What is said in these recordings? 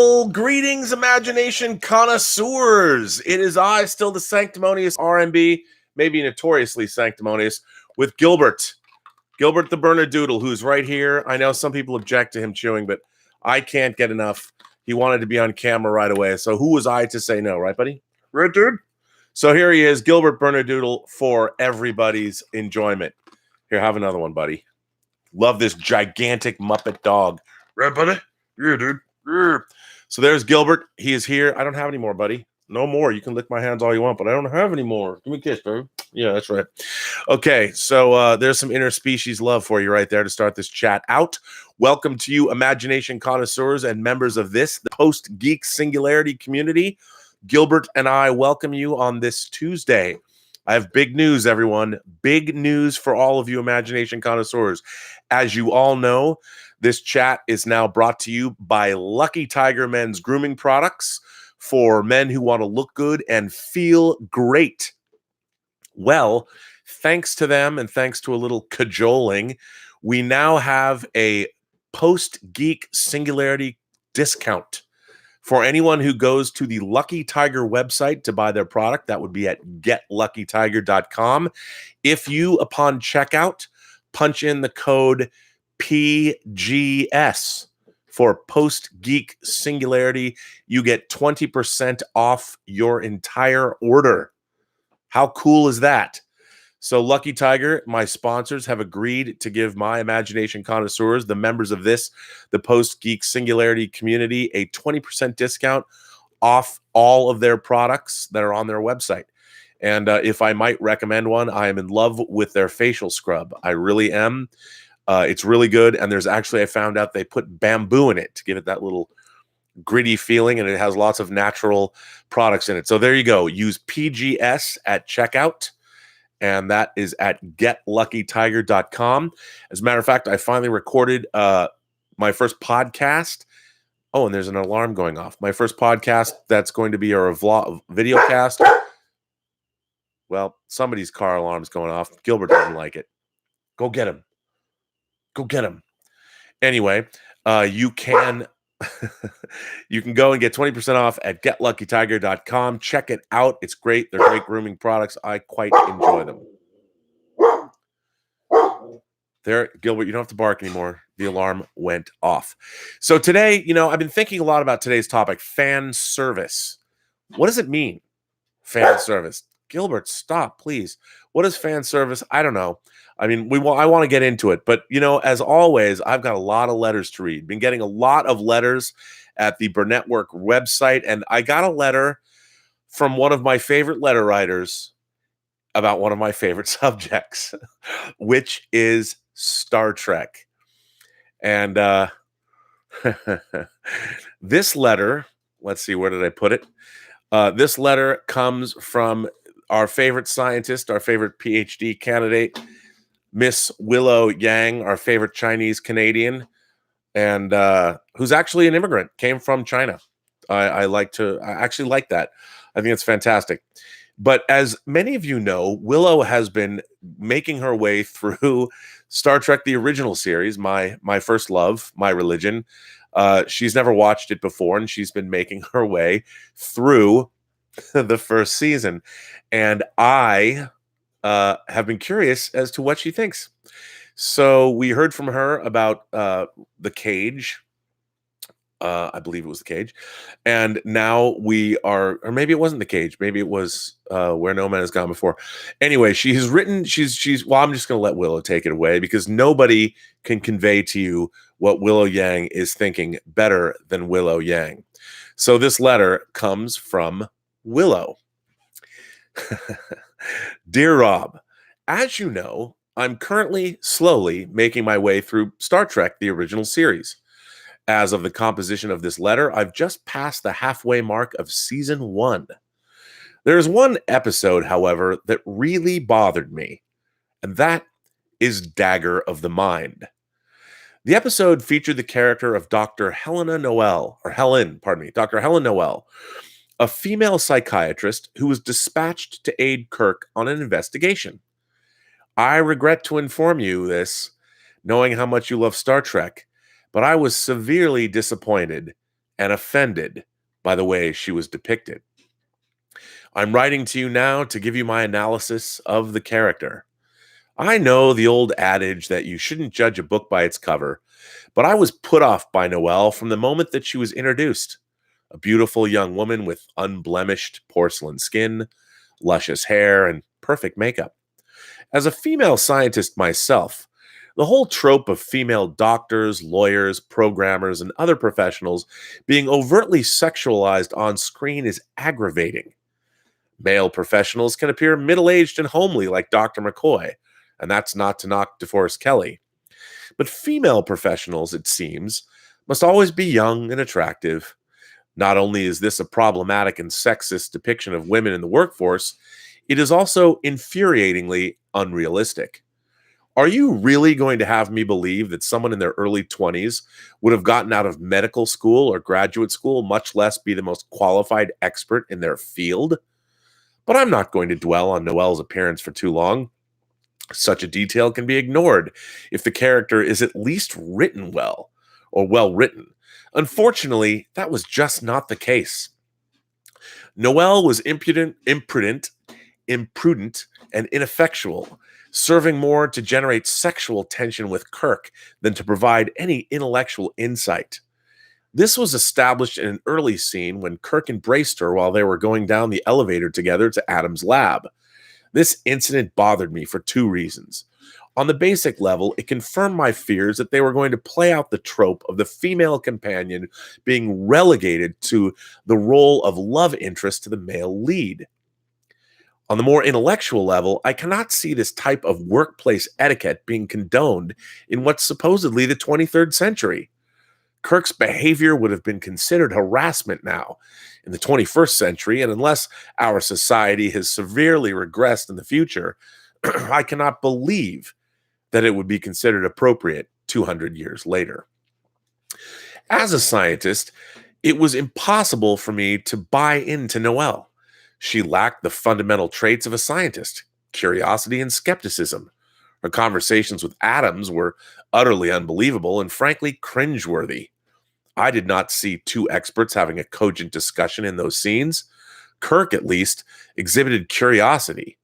Well, greetings, imagination connoisseurs. It is I, still the sanctimonious RMB, maybe notoriously sanctimonious, with Gilbert the Burnettdoodle, who's right here. I know some people object to him chewing, but I can't get enough. He wanted to be on camera right away. So who was I to say no, right, buddy? Right, dude? So here he is, Gilbert Burnettdoodle, for everybody's enjoyment. Here, have another one, buddy. Love this gigantic Muppet dog. Right, buddy? Yeah, dude. Yeah. So there's Gilbert. He is here. I don't have any more, buddy. No more. You can lick my hands all you want, but I don't have any more. Give me a kiss, baby. Yeah, that's right. Okay, so there's some interspecies love for you right there to start this chat out. Welcome to you, imagination connoisseurs and members of this, the Post-Geek Singularity community. Gilbert and I welcome you on this Tuesday. I have big news, everyone. Big news for all of you imagination connoisseurs. As you all know, this chat is now brought to you by Lucky Tiger Men's Grooming Products for men who want to look good and feel great. Well, thanks to them and thanks to a little cajoling, we now have a Post-Geek Singularity discount. For anyone who goes to the Lucky Tiger website to buy their product, that would be at getluckytiger.com. If you, upon checkout, punch in the code PGS for Post-Geek Singularity, you get 20% off your entire order. How cool is that? So Lucky Tiger, my sponsors, have agreed to give my imagination connoisseurs, the members of this, the Post-Geek Singularity community, a 20% discount off all of their products that are on their website. And if I might recommend one, I am in love with their facial scrub. I really am. It's really good. And there's actually, I found out they put bamboo in it to give it that little gritty feeling, and it has lots of natural products in it. So there you go. Use PGS at checkout. And that is at getluckytiger.com. As a matter of fact, I finally recorded my first podcast. Oh, and there's an alarm going off. My first podcast that's going to be a vlog, video cast. Well, somebody's car alarm's going off. Gilbert doesn't like it. Go get him. Go get him. Anyway, you can you can go and get 20% off at getluckytiger.com. Check it out. It's great. They're great grooming products. I quite enjoy them. There, Gilbert, you don't have to bark anymore. The alarm went off. So today, I've been thinking a lot about today's topic, fan service. What does it mean, fan service? Gilbert, stop, please. What is fan service? I don't know. I mean, I want to get into it, but as always, I've got a lot of letters to read. Been getting a lot of letters at the Burnettwork website, and I got a letter from one of my favorite letter writers about one of my favorite subjects, which is Star Trek. And this letter, let's see, where did I put it? This letter comes from our favorite scientist, our favorite PhD candidate, Miss Willow Yang, our favorite Chinese Canadian, and who's actually an immigrant, came from China. I actually like that. I think it's fantastic. But as many of you know, Willow has been making her way through Star Trek, the original series, my first love, my religion. She's never watched it before, and she's been making her way through the first season. And I have been curious as to what she thinks. So we heard from her about the cage. I believe it was the cage. And now we are, or maybe it wasn't the cage. Maybe it was Where No Man Has Gone Before. Anyway, she's written, well, I'm just going to let Willow take it away because nobody can convey to you what Willow Yang is thinking better than Willow Yang. So this letter comes from Willow. Dear Rob, as you know, I'm currently slowly making my way through Star Trek, the original series. As of the composition of this letter, I've just passed the halfway mark of season 1. There is one episode, however, that really bothered me, and that is Dagger of the Mind. The episode featured the character of Dr. Helen Noel, a female psychiatrist who was dispatched to aid Kirk on an investigation. I regret to inform you this, knowing how much you love Star Trek, but I was severely disappointed and offended by the way she was depicted. I'm writing to you now to give you my analysis of the character. I know the old adage that you shouldn't judge a book by its cover, but I was put off by Noelle from the moment that she was introduced. A beautiful young woman with unblemished porcelain skin, luscious hair, and perfect makeup. As a female scientist myself, the whole trope of female doctors, lawyers, programmers, and other professionals being overtly sexualized on screen is aggravating. Male professionals can appear middle-aged and homely like Dr. McCoy, and that's not to knock DeForest Kelley. But female professionals, it seems, must always be young and attractive. Not only is this a problematic and sexist depiction of women in the workforce, it is also infuriatingly unrealistic. Are you really going to have me believe that someone in their early 20s would have gotten out of medical school or graduate school, much less be the most qualified expert in their field? But I'm not going to dwell on Noelle's appearance for too long. Such a detail can be ignored if the character is at least written well, or well written. Unfortunately, that was just not the case. Noelle was imprudent, and ineffectual, serving more to generate sexual tension with Kirk than to provide any intellectual insight. This was established in an early scene when Kirk embraced her while they were going down the elevator together to Adam's lab. This incident bothered me for two reasons. On the basic level, it confirmed my fears that they were going to play out the trope of the female companion being relegated to the role of love interest to the male lead. On the more intellectual level, I cannot see this type of workplace etiquette being condoned in what's supposedly the 23rd century. Kirk's behavior would have been considered harassment now in the 21st century, and unless our society has severely regressed in the future, I cannot believe that it would be considered appropriate 200 years later. As a scientist, it was impossible for me to buy into Noelle. She lacked the fundamental traits of a scientist, curiosity and skepticism. Her conversations with Adams were utterly unbelievable and frankly cringeworthy. I did not see two experts having a cogent discussion in those scenes. Kirk, at least, exhibited curiosity.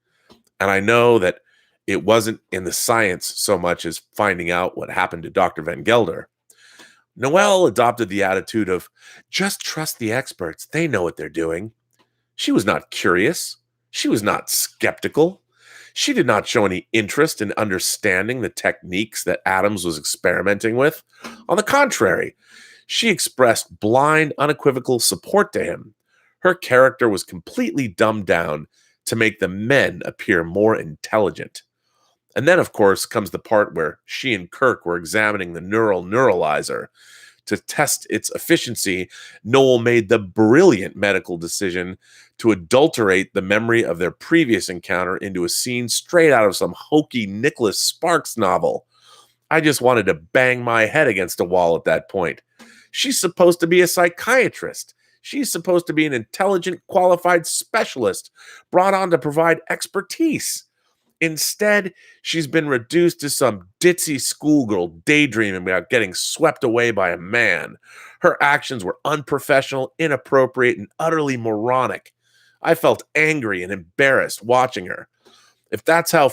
And I know that it wasn't in the science so much as finding out what happened to Dr. Van Gelder. Noelle adopted the attitude of, just trust the experts, they know what they're doing. She was not curious. She was not skeptical. She did not show any interest in understanding the techniques that Adams was experimenting with. On the contrary, she expressed blind, unequivocal support to him. Her character was completely dumbed down to make the men appear more intelligent. And then, of course, comes the part where she and Kirk were examining the neuralizer. To test its efficiency, Noel made the brilliant medical decision to adulterate the memory of their previous encounter into a scene straight out of some hokey Nicholas Sparks novel. I just wanted to bang my head against a wall at that point. She's supposed to be a psychiatrist. She's supposed to be an intelligent, qualified specialist brought on to provide expertise. Instead, she's been reduced to some ditzy schoolgirl daydreaming about getting swept away by a man. Her actions were unprofessional, inappropriate, and utterly moronic. I felt angry and embarrassed watching her. If that's how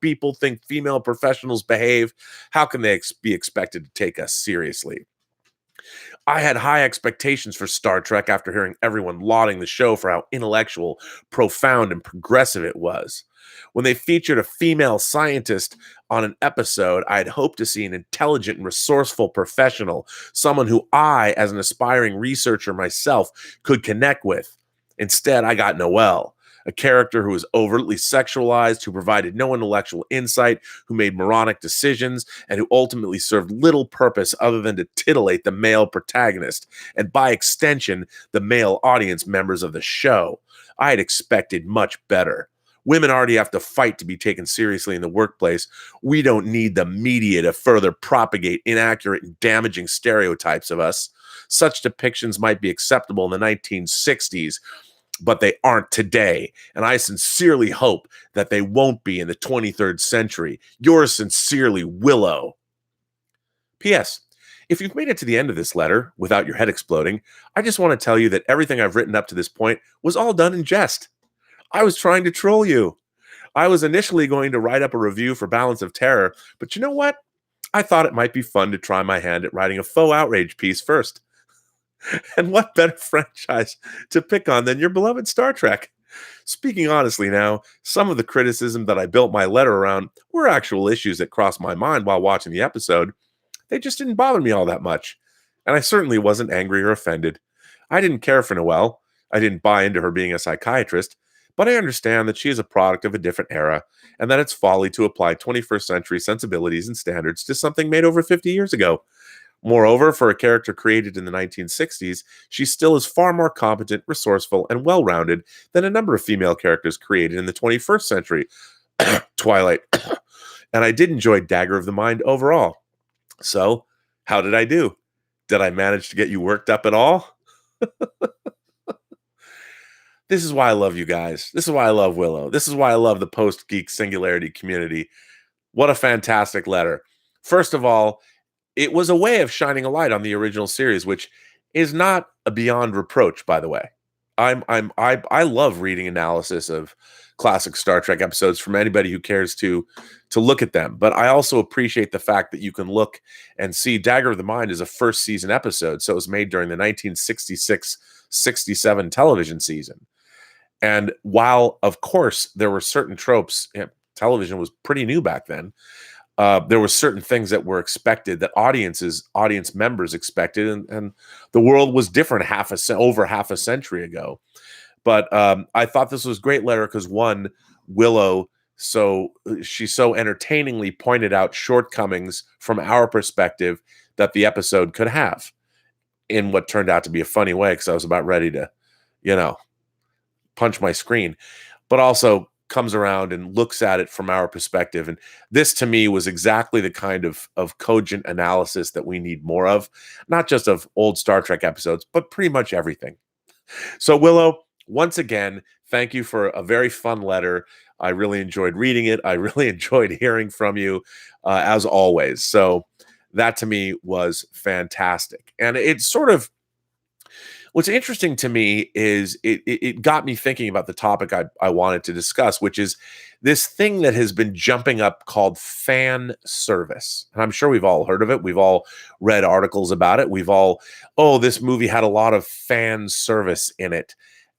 people think female professionals behave, how can they be expected to take us seriously? I had high expectations for Star Trek after hearing everyone lauding the show for how intellectual, profound, and progressive it was. When they featured a female scientist on an episode, I had hoped to see an intelligent and resourceful professional, someone who I, as an aspiring researcher myself, could connect with. Instead, I got Noelle, a character who was overtly sexualized, who provided no intellectual insight, who made moronic decisions, and who ultimately served little purpose other than to titillate the male protagonist, and by extension, the male audience members of the show. I had expected much better. Women already have to fight to be taken seriously in the workplace. We don't need the media to further propagate inaccurate and damaging stereotypes of us. Such depictions might be acceptable in the 1960s, but they aren't today. And I sincerely hope that they won't be in the 23rd century. Yours sincerely, Willow. P.S. If you've made it to the end of this letter without your head exploding, I just want to tell you that everything I've written up to this point was all done in jest. I was trying to troll you. I was initially going to write up a review for Balance of Terror, but you know what? I thought it might be fun to try my hand at writing a faux outrage piece first. And what better franchise to pick on than your beloved Star Trek? Speaking honestly now, some of the criticism that I built my letter around were actual issues that crossed my mind while watching the episode. They just didn't bother me all that much. And I certainly wasn't angry or offended. I didn't care for Noelle. I didn't buy into her being a psychiatrist, but I understand that she is a product of a different era and that it's folly to apply 21st century sensibilities and standards to something made over 50 years ago. Moreover, for a character created in the 1960s, she still is far more competent, resourceful, and well-rounded than a number of female characters created in the 21st century. Twilight. And I did enjoy Dagger of the Mind overall. So, how did I do? Did I manage to get you worked up at all? This is why I love you guys. This is why I love Willow. This is why I love the Post-Geek Singularity community. What a fantastic letter. First of all, it was a way of shining a light on the original series, which is not a beyond reproach, by the way. I love reading analysis of classic Star Trek episodes from anybody who cares to look at them. But I also appreciate the fact that you can look and see Dagger of the Mind is a first season episode, so it was made during the 1966-67 television season. And while, of course, there were certain tropes, television was pretty new back then. There were certain things that were expected that audience members expected, and the world was different over half a century ago. But I thought this was a great letter because one, Willow, she so entertainingly pointed out shortcomings from our perspective that the episode could have in what turned out to be a funny way because I was about ready to, punch my screen, but also comes around and looks at it from our perspective. And this to me was exactly the kind of cogent analysis that we need more of, not just of old Star Trek episodes, but pretty much everything. So Willow, once again, thank you for a very fun letter. I really enjoyed reading it. I really enjoyed hearing from you, as always. So that to me was fantastic. And it's sort of, what's interesting to me is it got me thinking about the topic I wanted to discuss, which is this thing that has been jumping up called fan service. And I'm sure we've all heard of it. We've all read articles about it. This movie had a lot of fan service in it.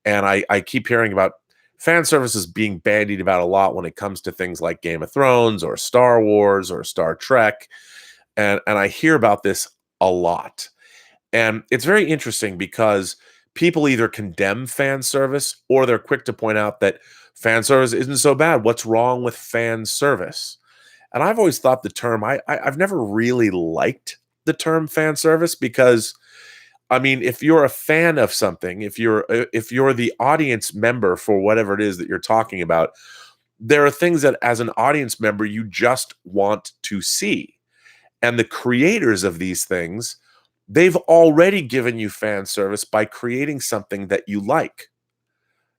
And I keep hearing about fan services being bandied about a lot when it comes to things like Game of Thrones or Star Wars or Star Trek. And I hear about this a lot. And it's very interesting because people either condemn fan service or they're quick to point out that fan service isn't so bad. What's wrong with fan service? And I've always thought the term, I've never really liked the term fan service because, I mean, if you're a fan of something, if you're the audience member for whatever it is that you're talking about, there are things that as an audience member you just want to see. And the creators of these things, they've already given you fan service by creating something that you like.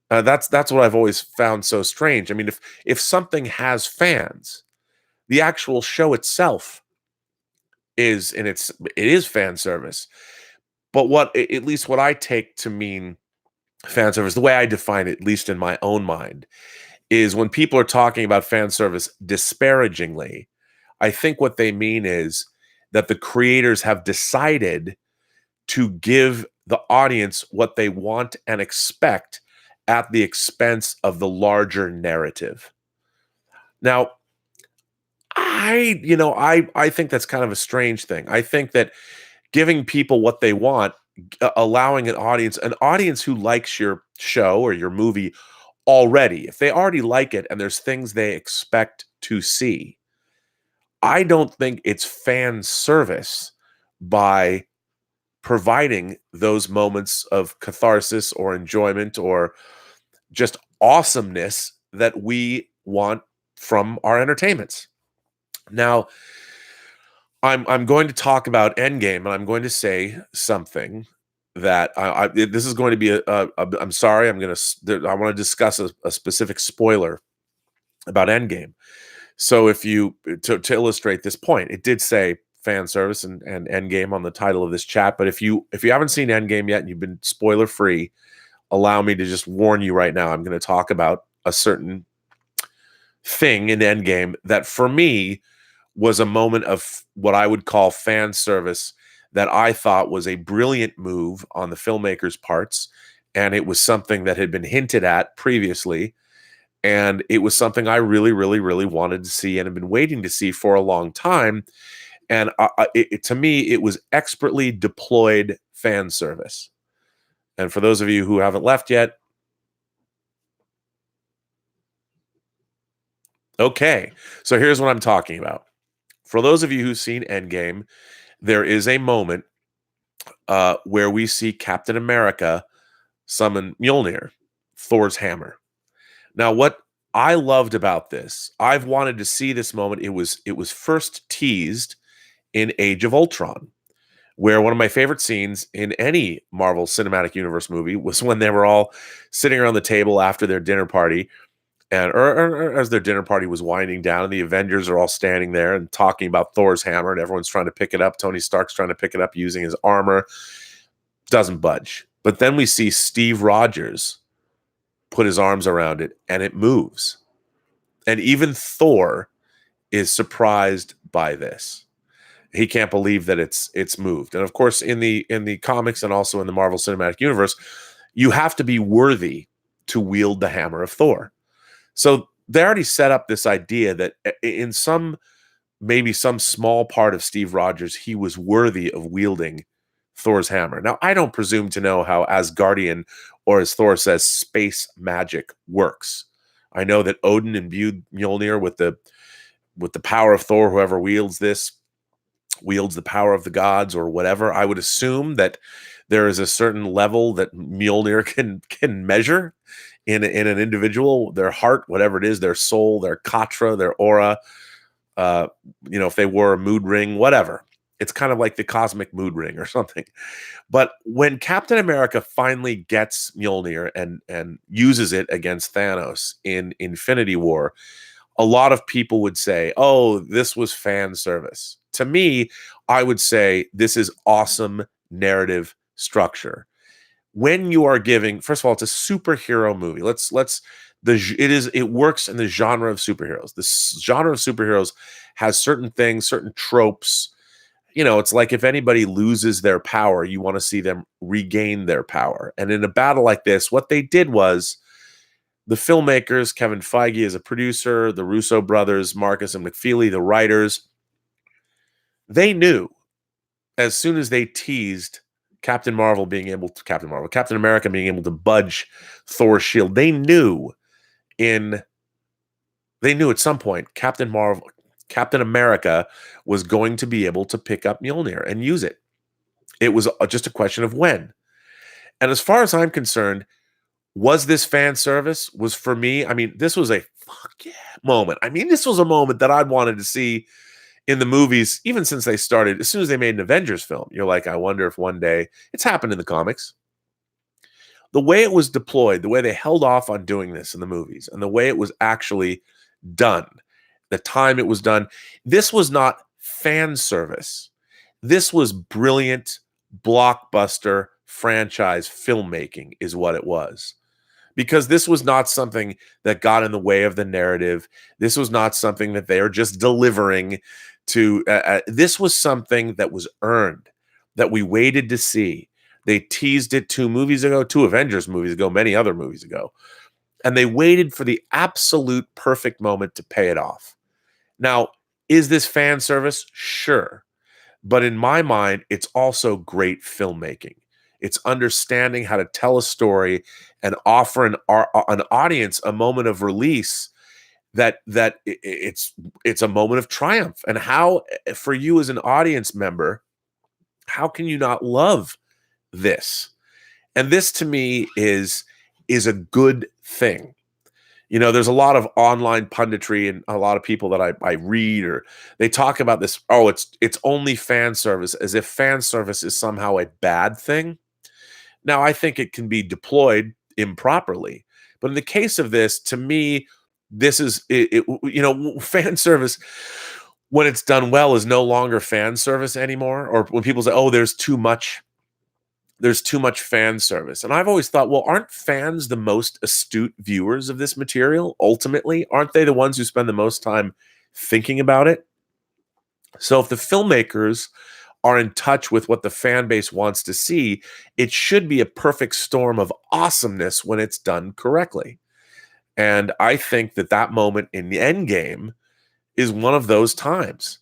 That's what I've always found so strange. I mean, if something has fans, the actual show itself it is fan service. But at least what I take to mean fan service, the way I define it, at least in my own mind, is when people are talking about fan service disparagingly, I think what they mean is that the creators have decided to give the audience what they want and expect at the expense of the larger narrative. Now, I think that's kind of a strange thing. I think that giving people what they want, allowing an audience who likes your show or your movie already, if they already like it and there's things they expect to see, I don't think it's fan service by providing those moments of catharsis or enjoyment or just awesomeness that we want from our entertainments. Now, I'm going to talk about Endgame, and I'm going to say something that this is going to be I'm sorry, I want to discuss a specific spoiler about Endgame. So to illustrate this point, it did say fan service and Endgame on the title of this chat. But if you haven't seen Endgame yet and you've been spoiler free, allow me to just warn you right now. I'm going to talk about a certain thing in Endgame that for me was a moment of what I would call fan service that I thought was a brilliant move on the filmmakers' parts. And it was something that had been hinted at previously. And it was something I really, really, really wanted to see and have been waiting to see for a long time. And to me, it was expertly deployed fan service. And for those of you who haven't left yet, okay, so here's what I'm talking about. For those of you who've seen Endgame, there is a moment where we see Captain America summon Mjolnir, Thor's hammer. Now, what I loved about this, I've wanted to see this moment. It was first teased in Age of Ultron, where one of my favorite scenes in any Marvel Cinematic Universe movie was when they were all sitting around the table after their dinner party, and or as their dinner party was winding down, and the Avengers are all standing there and talking about Thor's hammer, and everyone's trying to pick it up. Tony Stark's trying to pick it up using his armor. Doesn't budge. But then we see Steve Rogers put his arms around it, and it moves. And even Thor is surprised by this. He can't believe that it's moved. And of course, in the comics and also in the Marvel Cinematic Universe, you have to be worthy to wield the hammer of Thor. So they already set up this idea that in maybe some small part of Steve Rogers, he was worthy of wielding Thor's hammer. Now, I don't presume to know how Asgardian, or as Thor says, space magic works. I know that Odin imbued Mjolnir with the power of Thor. Whoever wields this wields the power of the gods or whatever. I would assume that there is a certain level that Mjolnir can measure in an individual, their heart, whatever it is, their soul, their katra, their aura. If they wore a mood ring, whatever. It's kind of like the cosmic mood ring or something. But when Captain America finally gets Mjolnir and uses it against Thanos in Infinity War, a lot of people would say, oh, this was fan service. To me, I would say this is awesome narrative structure. When you are giving, first of all, it's a superhero movie. It works in the genre of superheroes. The genre of superheroes has certain things, certain tropes. It's like if anybody loses their power, you want to see them regain their power. And in a battle like this, what they did was the filmmakers, Kevin Feige as a producer, the Russo brothers, Marcus and McFeely, the writers, they knew as soon as they teased Captain America being able to budge Thor's shield, they knew at some point Captain America was going to be able to pick up Mjolnir and use it. It was just a question of when. And as far as I'm concerned, was this fan service? Was for me, this was a fuck yeah moment. This was a moment that I'd wanted to see in the movies, even since they started. As soon as they made an Avengers film, you're like, I wonder if one day, it's happened in the comics. The way it was deployed, the way they held off on doing this in the movies, and the way it was actually done, the time it was done, this was not fan service. This was brilliant blockbuster franchise filmmaking is what it was. Because this was not something that got in the way of the narrative. This was not something that they are just delivering to. This was something that was earned, that we waited to see. They teased it 2 movies ago, 2 Avengers movies ago, many other movies ago. And they waited for the absolute perfect moment to pay it off. Now, is this fan service? Sure. But in my mind, it's also great filmmaking. It's understanding how to tell a story and offer an audience a moment of release that it's a moment of triumph. And how, for you as an audience member, how can you not love this? And this to me is a good thing. There's a lot of online punditry and a lot of people that I read, or they talk about this, it's only fan service, as if fan service is somehow a bad thing. Now, I think it can be deployed improperly. But in the case of this, to me, this is, fan service. when it's done well is no longer fan service anymore, or when people say, oh, there's too much fan service. And I've always thought, well, aren't fans the most astute viewers of this material ultimately? Aren't they the ones who spend the most time thinking about it? So if the filmmakers are in touch with what the fan base wants to see, it should be a perfect storm of awesomeness when it's done correctly. And I think that moment in the Endgame is one of those times.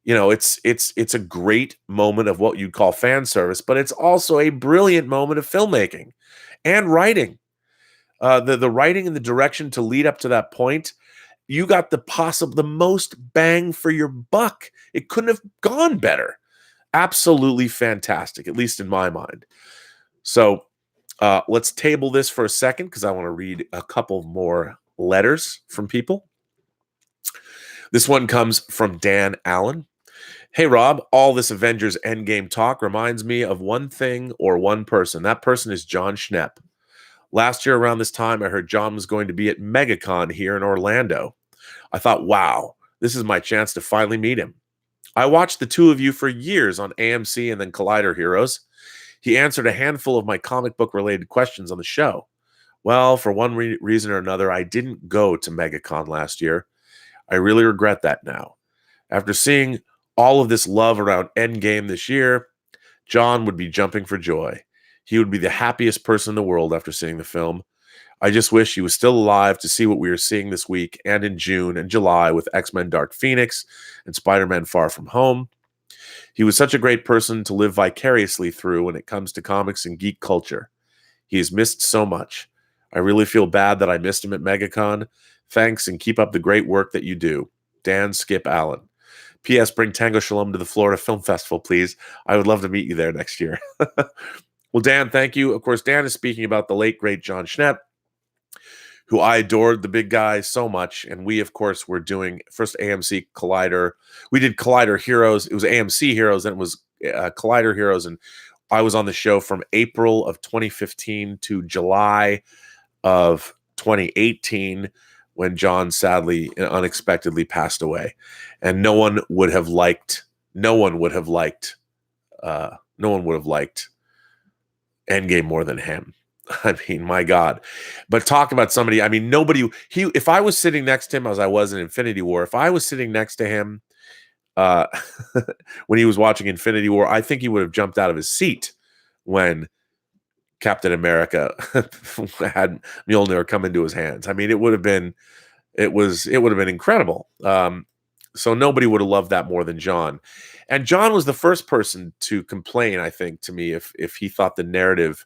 You know, it's a great moment of what you'd call fan service, but it's also a brilliant moment of filmmaking and writing. The writing and the direction to lead up to that point, you got the most bang for your buck. It couldn't have gone better. Absolutely fantastic, at least in my mind. So let's table this for a second because I want to read a couple more letters from people. This one comes from Dan Allen. Hey, Rob, all this Avengers Endgame talk reminds me of one thing or one person. That person is John Schnepp. Last year around this time, I heard John was going to be at MegaCon here in Orlando. I thought, wow, this is my chance to finally meet him. I watched the two of you for years on AMC and then Collider Heroes. He answered a handful of my comic book related questions on the show. Well, for one reason or another, I didn't go to MegaCon last year. I really regret that now. After seeing all of this love around Endgame this year, John would be jumping for joy. He would be the happiest person in the world after seeing the film. I just wish he was still alive to see what we are seeing this week and in June and July with X-Men Dark Phoenix and Spider-Man Far From Home. He was such a great person to live vicariously through when it comes to comics and geek culture. He is missed so much. I really feel bad that I missed him at MegaCon. Thanks, and keep up the great work that you do. Dan Skip Allen. P.S. Bring Tango Shalom to the Florida Film Festival, please. I would love to meet you there next year. Well, Dan, thank you. Of course, Dan is speaking about the late, great John Schnepp, who I adored, the big guy, so much. And we, of course, were doing first AMC Collider. We did Collider Heroes. It was AMC Heroes, and it was Collider Heroes. And I was on the show from April of 2015 to July of 2018 when John sadly and unexpectedly passed away. And no one would have liked Endgame more than him. I mean, my God. But talk about somebody, I mean, if I was sitting next to him as I was in Infinity War, if I was sitting next to him when he was watching Infinity War, I think he would have jumped out of his seat when Captain America had Mjolnir come into his hands. I mean, it would have been incredible. So nobody would have loved that more than John. And John was the first person to complain, I think, to me, if he thought the narrative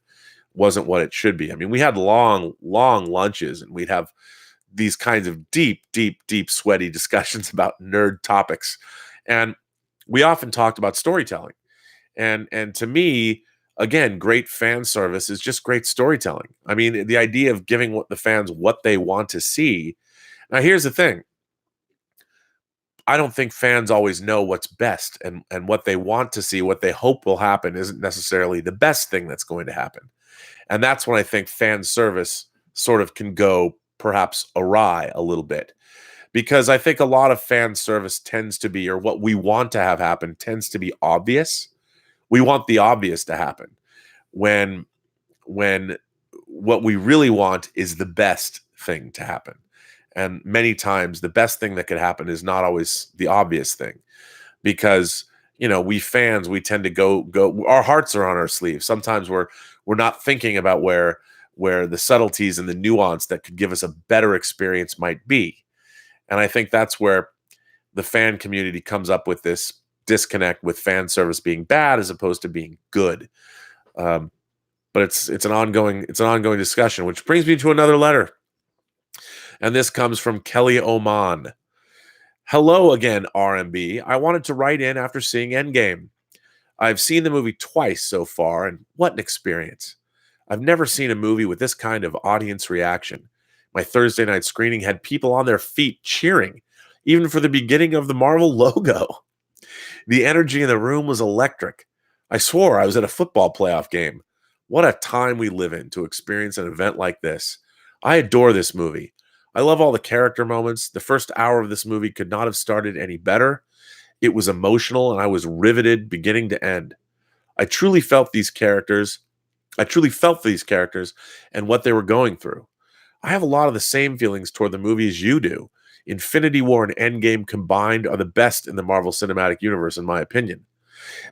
wasn't what it should be. I mean, we had long lunches, and we'd have these kinds of deep, sweaty discussions about nerd topics. And we often talked about storytelling. And to me, again, great fan service is just great storytelling. I mean, the idea of giving the fans what they want to see. Now, here's the thing. I don't think fans always know what's best, and what they want to see, what they hope will happen isn't necessarily the best thing that's going to happen. And that's when I think fan service sort of can go perhaps awry a little bit, because I think a lot of fan service tends to be, or what we want to have happen tends to be obvious. We want the obvious to happen when what we really want is the best thing to happen. And many times the best thing that could happen is not always the obvious thing, because, you know, we fans, we tend to go, our hearts are on our sleeves. Sometimes we're not thinking about where the subtleties and the nuance that could give us a better experience might be. And I think that's where the fan community comes up with this disconnect with fan service being bad as opposed to being good. But it's an ongoing discussion, which brings me to another letter. And this comes from Kelly Oman. Hello again, RMB. I wanted to write in after seeing Endgame. I've seen the movie twice so far, and what an experience. I've never seen a movie with this kind of audience reaction. My Thursday night screening had people on their feet cheering, even for the beginning of the Marvel logo. The energy in the room was electric. I swore I was at a football playoff game. What a time we live in to experience an event like this. I adore this movie. I love all the character moments. The first hour of this movie could not have started any better. It was emotional, and I was riveted beginning to end. I truly felt these characters. I truly felt for these characters and what they were going through. I have a lot of the same feelings toward the movie as you do. Infinity War and Endgame combined are the best in the Marvel Cinematic Universe, in my opinion.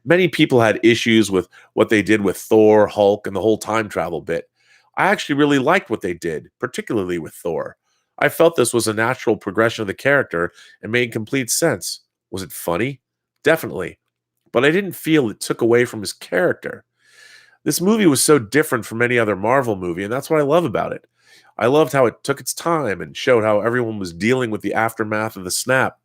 Many people had issues with what they did with Thor, Hulk, and the whole time travel bit. I actually really liked what they did, particularly with Thor. I felt this was a natural progression of the character and made complete sense. Was it funny? Definitely. But I didn't feel it took away from his character. This movie was so different from any other Marvel movie, and that's what I love about it. I loved how it took its time and showed how everyone was dealing with the aftermath of the snap,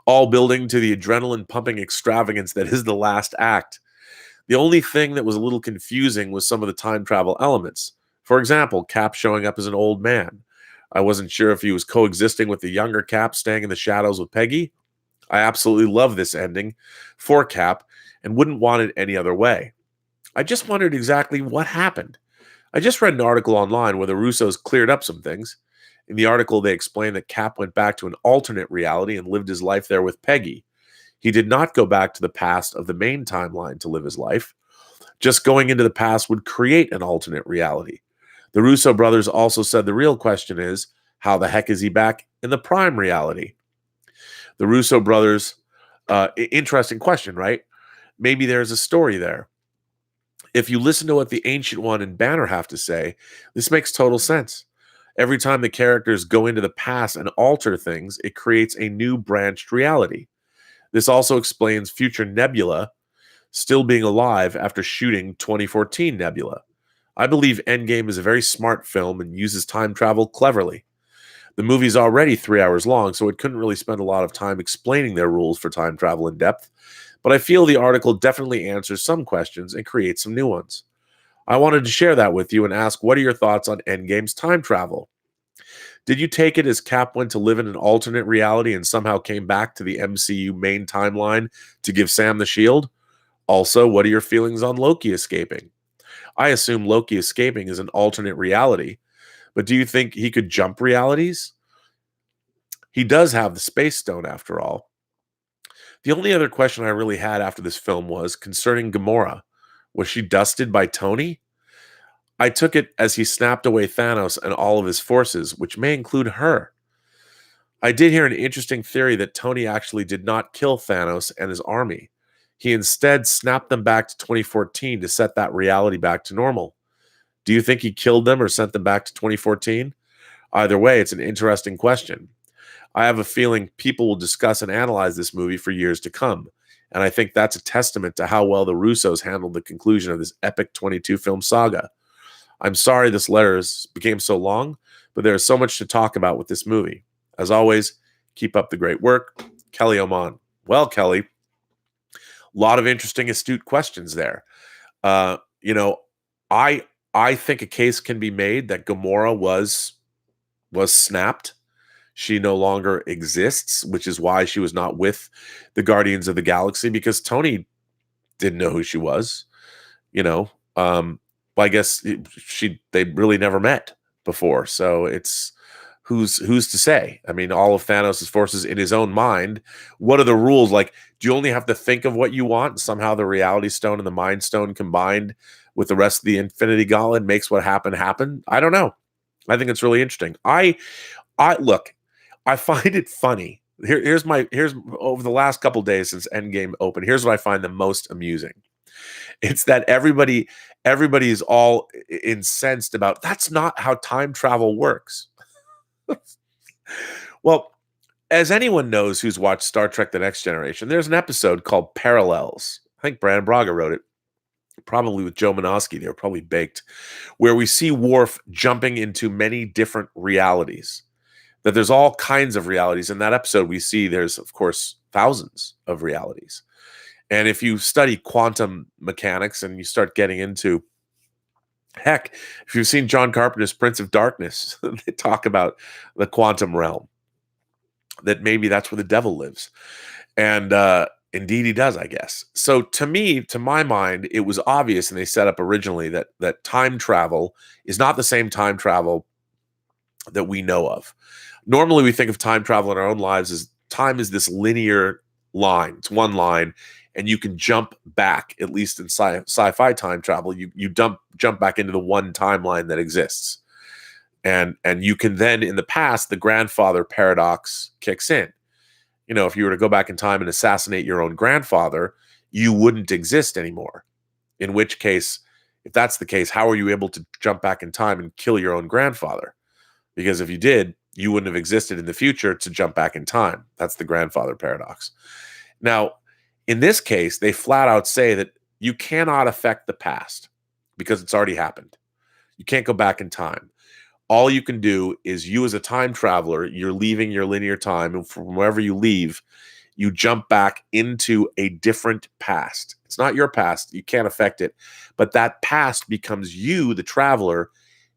all building to the adrenaline pumping extravagance that is the last act. The only thing that was a little confusing was some of the time travel elements. For example, Cap showing up as an old man. I wasn't sure if he was coexisting with the younger Cap staying in the shadows with Peggy. I absolutely love this ending for Cap and wouldn't want it any other way. I just wondered exactly what happened. I just read an article online where the Russos cleared up some things. In the article, they explained that Cap went back to an alternate reality and lived his life there with Peggy. He did not go back to the past of the main timeline to live his life. Just going into the past would create an alternate reality. The Russo brothers also said the real question is, how the heck is he back in the prime reality? The Russo brothers, interesting question, right? Maybe there's a story there. If you listen to what the Ancient One and Banner have to say, this makes total sense. Every time the characters go into the past and alter things, it creates a new branched reality. This also explains future Nebula still being alive after shooting 2014 Nebula. I believe Endgame is a very smart film and uses time travel cleverly. The movie's already 3 hours long, so it couldn't really spend a lot of time explaining their rules for time travel in depth, but I feel the article definitely answers some questions and creates some new ones. I wanted to share that with you and ask, what are your thoughts on Endgame's time travel? Did you take it as Cap went to live in an alternate reality and somehow came back to the MCU main timeline to give Sam the shield? Also, what are your feelings on Loki escaping? I assume Loki escaping is an alternate reality, but do you think he could jump realities? He does have the Space Stone after all. The only other question I really had after this film was concerning Gamora. Was she dusted by Tony? I took it as he snapped away Thanos and all of his forces, which may include her. I did hear an interesting theory that Tony actually did not kill Thanos and his army. He instead snapped them back to 2014 to set that reality back to normal. Do you think he killed them or sent them back to 2014? Either way, it's an interesting question. I have a feeling people will discuss and analyze this movie for years to come, and I think that's a testament to how well the Russos handled the conclusion of this epic 22-film saga. I'm sorry this letter became so long, but there is so much to talk about with this movie. As always, keep up the great work. Kelly Oman. Well, Kelly, a lot of interesting, astute questions there. Uh, you know, I I think a case can be made that Gamora was snapped. She no longer exists, which is why she was not with the Guardians of the Galaxy, because Tony didn't know who she was. You know, I guess they really never met before, so it's who's to say? I mean, all of Thanos' forces in his own mind. What are the rules? Like, do you only have to think of what you want, and somehow the Reality Stone and the Mind Stone combined with the rest of the Infinity Gauntlet makes what happened happen? I don't know. I think it's really interesting. I look. I find it funny. Here's over the last couple days since Endgame opened. Here's what I find the most amusing. It's that everybody is all incensed about that's not how time travel works. Well, as anyone knows who's watched Star Trek: The Next Generation, there's an episode called Parallels. I think Brandon Braga wrote it, probably with Joe Menosky. They were probably baked, where we see Worf jumping into many different realities. That there's all kinds of realities. In that episode, we see there's, of course, thousands of realities. And if you study quantum mechanics and you start getting into, heck, if you've seen John Carpenter's Prince of Darkness, they talk about the quantum realm, that maybe that's where the devil lives. And indeed he does, I guess. So to me, to my mind, it was obvious, and they set up originally that time travel is not the same time travel that we know of. Normally, we think of time travel in our own lives as time is this linear line. It's one line, and you can jump back. At least in sci-fi time travel, you jump back into the one timeline that exists, and you can then, in the past, the grandfather paradox kicks in. If you were to go back in time and assassinate your own grandfather, you wouldn't exist anymore. In which case, if that's the case, how are you able to jump back in time and kill your own grandfather? Because if you did, you wouldn't have existed in the future to jump back in time. That's the grandfather paradox. Now, in this case, they flat out say that you cannot affect the past because it's already happened. You can't go back in time. All you can do is, you as a time traveler, you're leaving your linear time, and from wherever you leave, you jump back into a different past. It's not your past. You can't affect it. But that past becomes you, the traveler.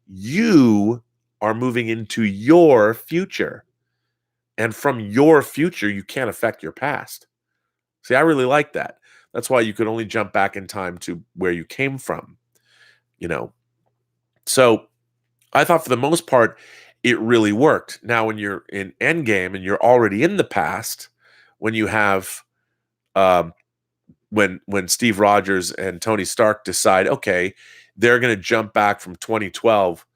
You are moving into your future. And from your future, you can't affect your past. See, I really like that. That's why you could only jump back in time to where you came from. So I thought for the most part, it really worked. Now, when you're in Endgame and you're already in the past, when you have when Steve Rogers and Tony Stark decide, okay, they're going to jump back from 2012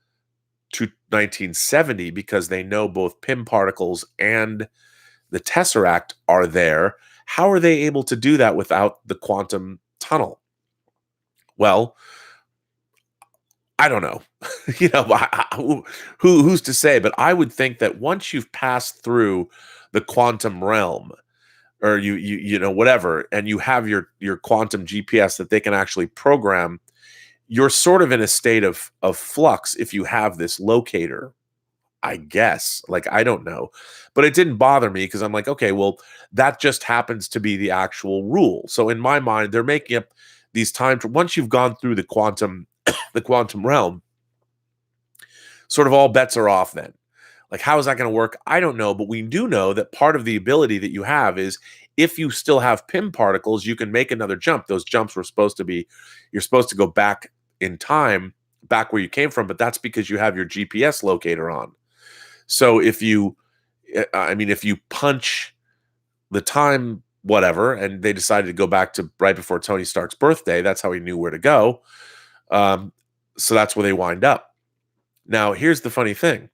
to 1970 because they know both Pym particles and the Tesseract are there. How are they able to do that without the quantum tunnel? Well, I don't know. Who's to say? But I would think that once you've passed through the quantum realm, or whatever, and you have your quantum GPS that they can actually program, you're sort of in a state of flux if you have this locator, I guess. Like, I don't know. But it didn't bother me because I'm like, okay, well, that just happens to be the actual rule. So in my mind, they're making up these times. Once you've gone through the quantum realm, sort of all bets are off then. Like, how is that going to work? I don't know, but we do know that part of the ability that you have is, if you still have Pym particles, you can make another jump. Those jumps were supposed to be, you're supposed to go back in time, back where you came from, but that's because you have your GPS locator on. So if you punch the time, whatever, and they decided to go back to right before Tony Stark's birthday, that's how he knew where to go. So that's where they wind up. Now, here's the funny thing.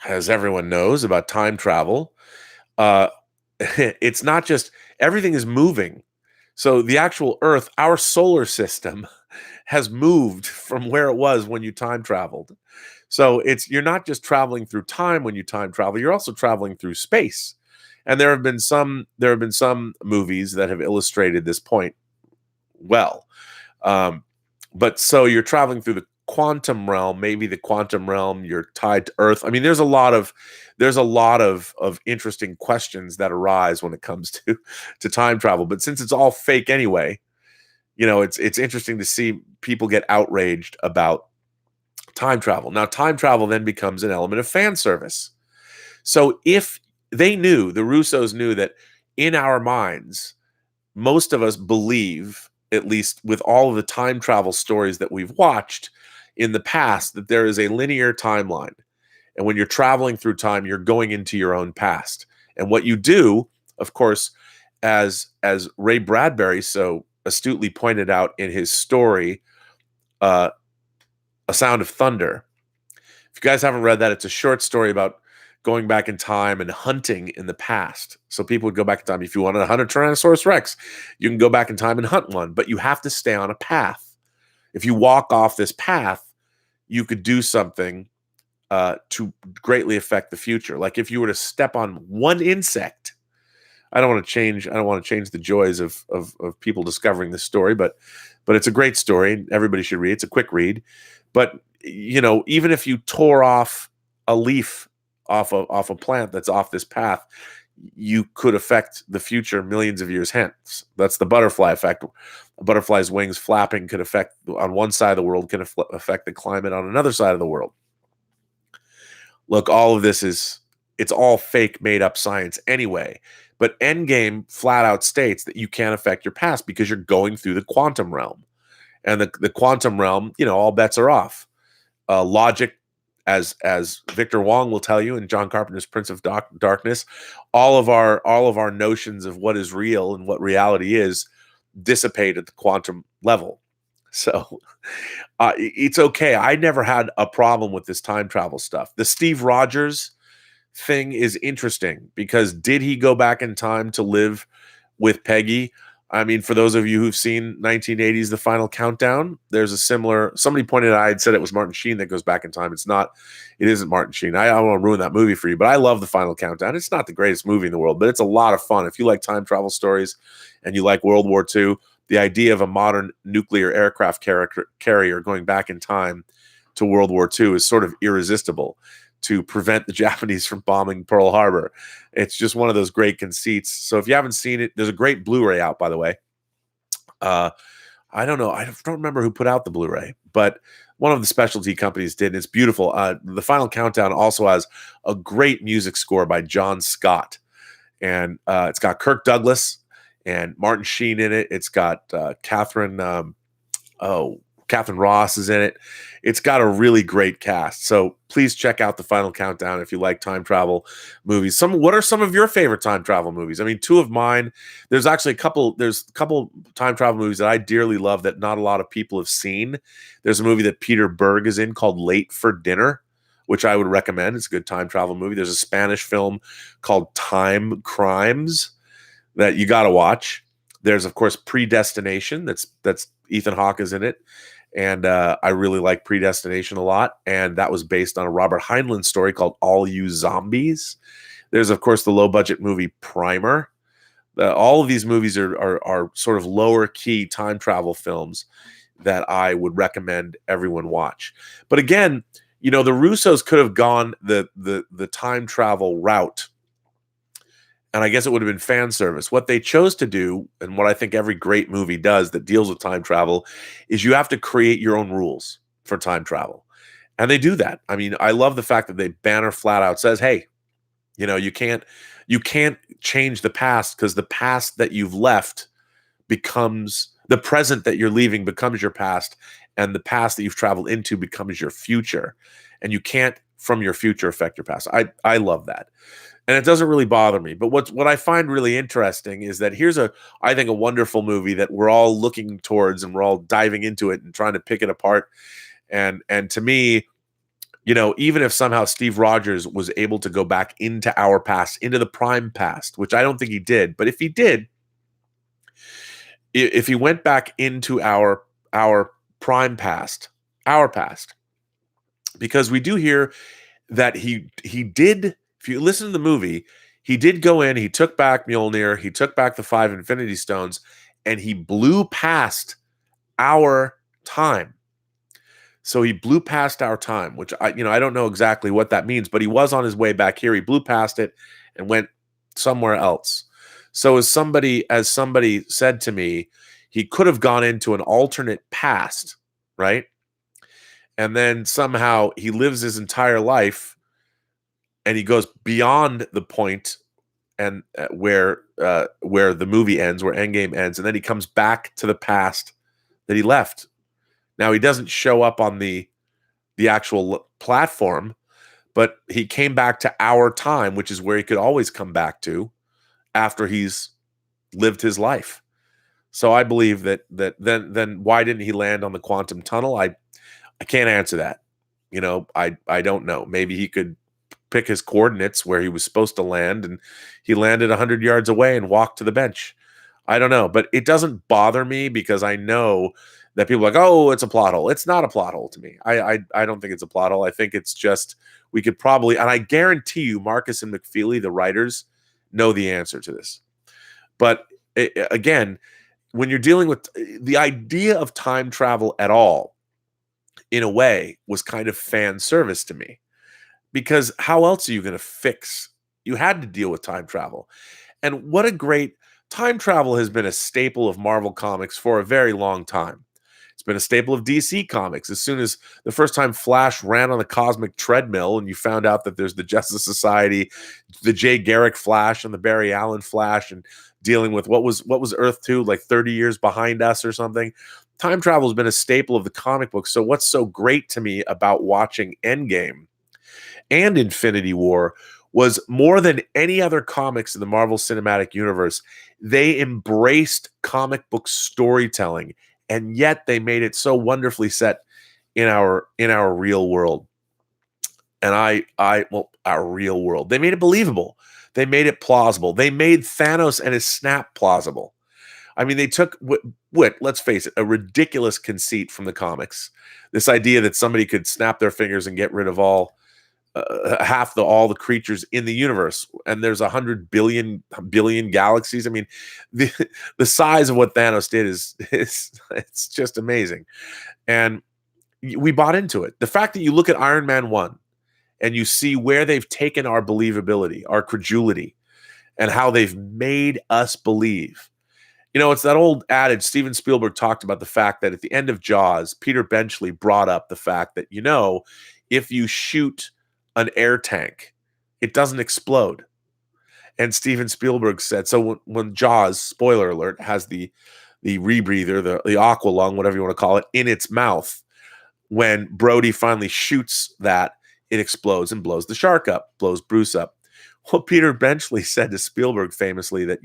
As everyone knows about time travel, it's not just, everything is moving. So the actual Earth, our solar system, has moved from where it was when you time traveled. So you're not just traveling through time when you time travel, you're also traveling through space. And there have been some movies that have illustrated this point well. But so you're traveling through the quantum realm, maybe the quantum realm, you're tied to Earth. I mean, there's a lot of interesting questions that arise when it comes to time travel. But since it's all fake anyway, it's interesting to see people get outraged about time travel. Now, time travel then becomes an element of fan service. So if they knew, the Russos knew, that in our minds, most of us believe, at least with all of the time travel stories that we've watched in the past, that there is a linear timeline. And when you're traveling through time, you're going into your own past. And what you do, of course, as Ray Bradbury so astutely pointed out in his story, A Sound of Thunder. If you guys haven't read that, it's a short story about going back in time and hunting in the past. So people would go back in time. If you wanted to hunt a Tyrannosaurus Rex, you can go back in time and hunt one, but you have to stay on a path. If you walk off this path, you could do something to greatly affect the future. Like if you were to step on one insect, I don't want to change the joys of people discovering this story, but it's a great story. Everybody should read it. It's a quick read. But even if you tore off a leaf off a plant that's off this path, you could affect the future millions of years hence. That's the butterfly effect. A butterfly's wings flapping could affect, on one side of the world, can affect the climate on another side of the world. Look, all of this it's all fake, made up science anyway. But Endgame flat out states that you can't affect your past because you're going through the quantum realm. And the quantum realm, all bets are off. Logic as Victor Wong will tell you in John Carpenter's Prince of Darkness, all of our notions of what is real and what reality is dissipate at the quantum level. So it's okay. I never had a problem with this time travel stuff. The Steve Rogers thing is interesting because did he go back in time to live with Peggy? I mean, for those of you who've seen 1980s The Final Countdown, there's a similar, somebody pointed out, I had said it was Martin Sheen that goes back in time. It's not, it isn't Martin Sheen. I don't want to ruin that movie for you, but I love The Final Countdown. It's not the greatest movie in the world, but it's a lot of fun. If you like time travel stories and you like World War II, the idea of a modern nuclear aircraft carrier going back in time to World War II is sort of irresistible to prevent the Japanese from bombing Pearl Harbor. It's just one of those great conceits. So if you haven't seen it, there's a great Blu-ray out, by the way. I don't know. I don't remember who put out the Blu-ray, but one of the specialty companies did. And it's beautiful. The Final Countdown also has a great music score by John Scott. And it's got Kirk Douglas and Martin Sheen in it. It's got Catherine Ross is in it. It's got a really great cast. So please check out The Final Countdown if you like time travel movies. What are some of your favorite time travel movies? I mean, two of mine, there's actually a couple time travel movies that I dearly love that not a lot of people have seen. There's a movie that Peter Berg is in called Late for Dinner, which I would recommend. It's a good time travel movie. There's a Spanish film called Time Crimes that you got to watch. There's, of course, Predestination. That's Ethan Hawke is in it. And I really like Predestination a lot. And that was based on a Robert Heinlein story called All You Zombies. There's, of course, the low-budget movie Primer. All of these movies are sort of lower-key time travel films that I would recommend everyone watch. But again, you know, the Russos could have gone the time travel route, and I guess it would have been fan service. What they chose to do, and what I think every great movie does that deals with time travel, is you have to create your own rules for time travel. And they do that. I mean, I love the fact that they banner flat out says, hey, you know, you can't change the past because the past that you've left becomes the present that you're leaving becomes your past, and the past that you've traveled into becomes your future. And you can't from your future affect your past. I love that. And it doesn't really bother me. But what I find really interesting is that here's I think a wonderful movie that we're all looking towards and we're all diving into it and trying to pick it apart. And to me, you know, even if somehow Steve Rogers was able to go back into our past, into the prime past, which I don't think he did, but if he did, if he went back into our prime past, because we do hear that he did. If you listen to the movie, he did go in, he took back Mjolnir, he took back the 5 Infinity Stones, and he blew past our time. So he blew past our time, which I don't know exactly what that means, but he was on his way back here. He blew past it and went somewhere else. So as somebody said to me, he could have gone into an alternate past, right? And then somehow he lives his entire life and he goes beyond the point and where the movie ends, where Endgame ends, and then he comes back to the past that he left. Now he doesn't show up on the actual platform, but he came back to our time, which is where he could always come back to after he's lived his life. So I believe that then why didn't he land on the quantum tunnel? I can't answer that. You know, I don't know. Maybe he could pick his coordinates where he was supposed to land, and he landed 100 yards away and walked to the bench. I don't know, but it doesn't bother me because I know that people are like, oh, it's a plot hole. It's not a plot hole to me. I don't think it's a plot hole. I think it's just we could probably, and I guarantee you, Marcus and McFeely, the writers, know the answer to this. But again, when you're dealing with the idea of time travel at all, in a way, was kind of fan service to me. Because how else are you going to fix? You had to deal with time travel. And what a great time travel has been a staple of Marvel Comics for a very long time. It's been a staple of DC Comics. As soon as the first time Flash ran on the cosmic treadmill and you found out that there's the Justice Society, the Jay Garrick Flash and the Barry Allen Flash, and dealing with what was Earth 2, like 30 years behind us or something. Time travel has been a staple of the comic book. So what's so great to me about watching Endgame and Infinity War was more than any other comics in the Marvel Cinematic Universe. They embraced comic book storytelling, and yet they made it so wonderfully set in our real world. And our real world. They made it believable. They made it plausible. They made Thanos and his snap plausible. I mean, they took what let's face it, a ridiculous conceit from the comics. This idea that somebody could snap their fingers and get rid of all all the creatures in the universe, and there's 100 billion galaxies. I mean, the size of what Thanos did is it's just amazing, and we bought into it. The fact that you look at Iron Man 1 and you see where they've taken our believability, our credulity, and how they've made us believe. You know, it's that old adage. Steven Spielberg talked about the fact that at the end of Jaws, Peter Benchley brought up the fact that, if you shoot an air tank, it doesn't explode. And Steven Spielberg said, so when Jaws, spoiler alert, has the rebreather, the aqua lung, whatever you want to call it, in its mouth, when Brody finally shoots that, it explodes and blows the shark up, blows Bruce up. Well, Peter Benchley said to Spielberg famously that,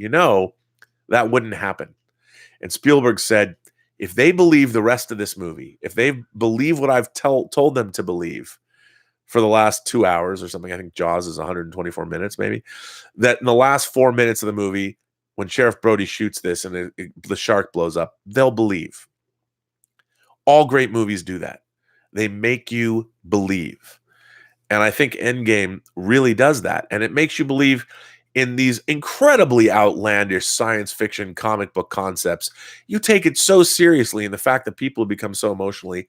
that wouldn't happen. And Spielberg said, if they believe the rest of this movie, if they believe what I've told them to believe for the last 2 hours or something, I think Jaws is 124 minutes maybe, that in the last 4 minutes of the movie, when Sheriff Brody shoots this and the shark blows up, they'll believe. All great movies do that. They make you believe. And I think Endgame really does that. And it makes you believe in these incredibly outlandish science fiction comic book concepts. You take it so seriously, and the fact that people have become so emotionally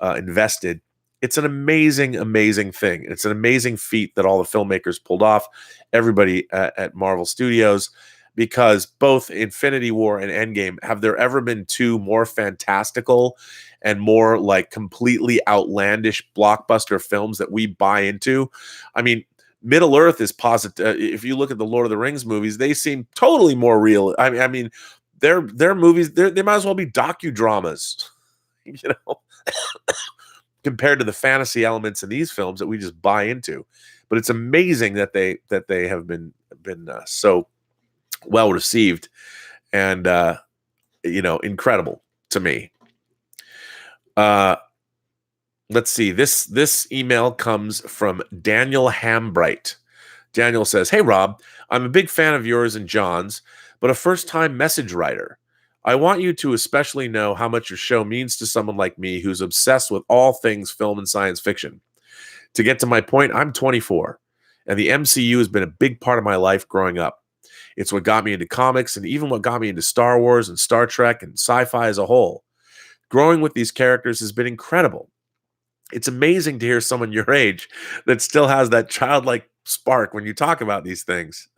invested. It's an amazing, amazing thing. It's an amazing feat that all the filmmakers pulled off, everybody at Marvel Studios, because both Infinity War and Endgame, have there ever been two more fantastical and more like completely outlandish blockbuster films that we buy into? I mean, Middle Earth is positive. If you look at the Lord of the Rings movies, they seem totally more real. I mean, their movies, they might as well be docudramas, compared to the fantasy elements in these films that we just buy into. But it's amazing that they have been so well received and incredible to me. Let's see. This email comes from Daniel Hambright. Daniel says, "Hey Rob, I'm a big fan of yours and John's, but a first-time message writer. I want you to especially know how much your show means to someone like me who's obsessed with all things film and science fiction. To get to my point, I'm 24, and the MCU has been a big part of my life growing up. It's what got me into comics and even what got me into Star Wars and Star Trek and sci-fi as a whole. Growing with these characters has been incredible. It's amazing to hear someone your age that still has that childlike spark when you talk about these things.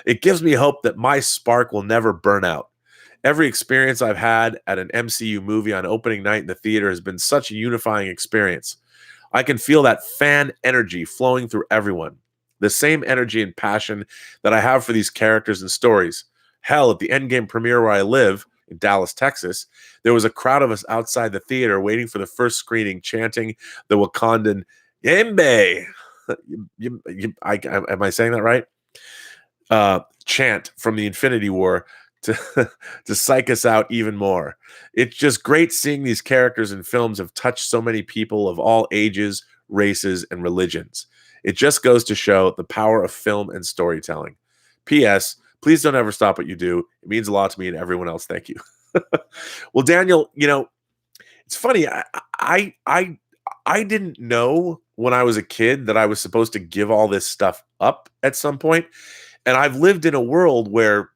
It gives me hope that my spark will never burn out. Every experience I've had at an MCU movie on opening night in the theater has been such a unifying experience. I can feel that fan energy flowing through everyone. The same energy and passion that I have for these characters and stories. Hell, at the Endgame premiere where I live, in Dallas, Texas, there was a crowd of us outside the theater waiting for the first screening, chanting the Wakandan "Yembe." Am I saying that right? Chant from the Infinity War to psych us out even more. It's just great seeing these characters in films have touched so many people of all ages, races, and religions. It just goes to show the power of film and storytelling. P.S. Please don't ever stop what you do. It means a lot to me and everyone else. Thank you. Well, Daniel, it's funny. I didn't know when I was a kid that I was supposed to give all this stuff up at some point. And I've lived in a world where,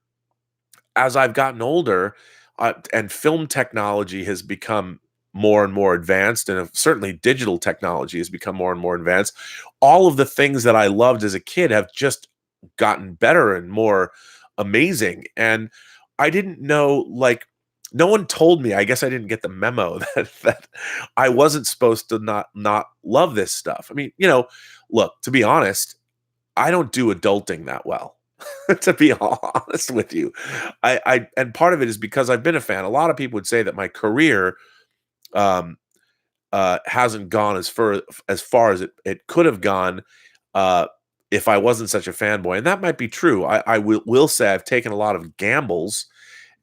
as I've gotten older, and film technology has become more and more advanced, and certainly digital technology has become more and more advanced, all of the things that I loved as a kid have just gotten better and more amazing. And I didn't know, no one told me. I guess I didn't get the memo that I wasn't supposed to not love this stuff. I mean, look, to be honest, I don't do adulting that well. To be honest with you, and part of it is because I've been a fan. A lot of people would say that my career hasn't gone as far as it could have gone if I wasn't such a fanboy. And that might be true. I will say I've taken a lot of gambles,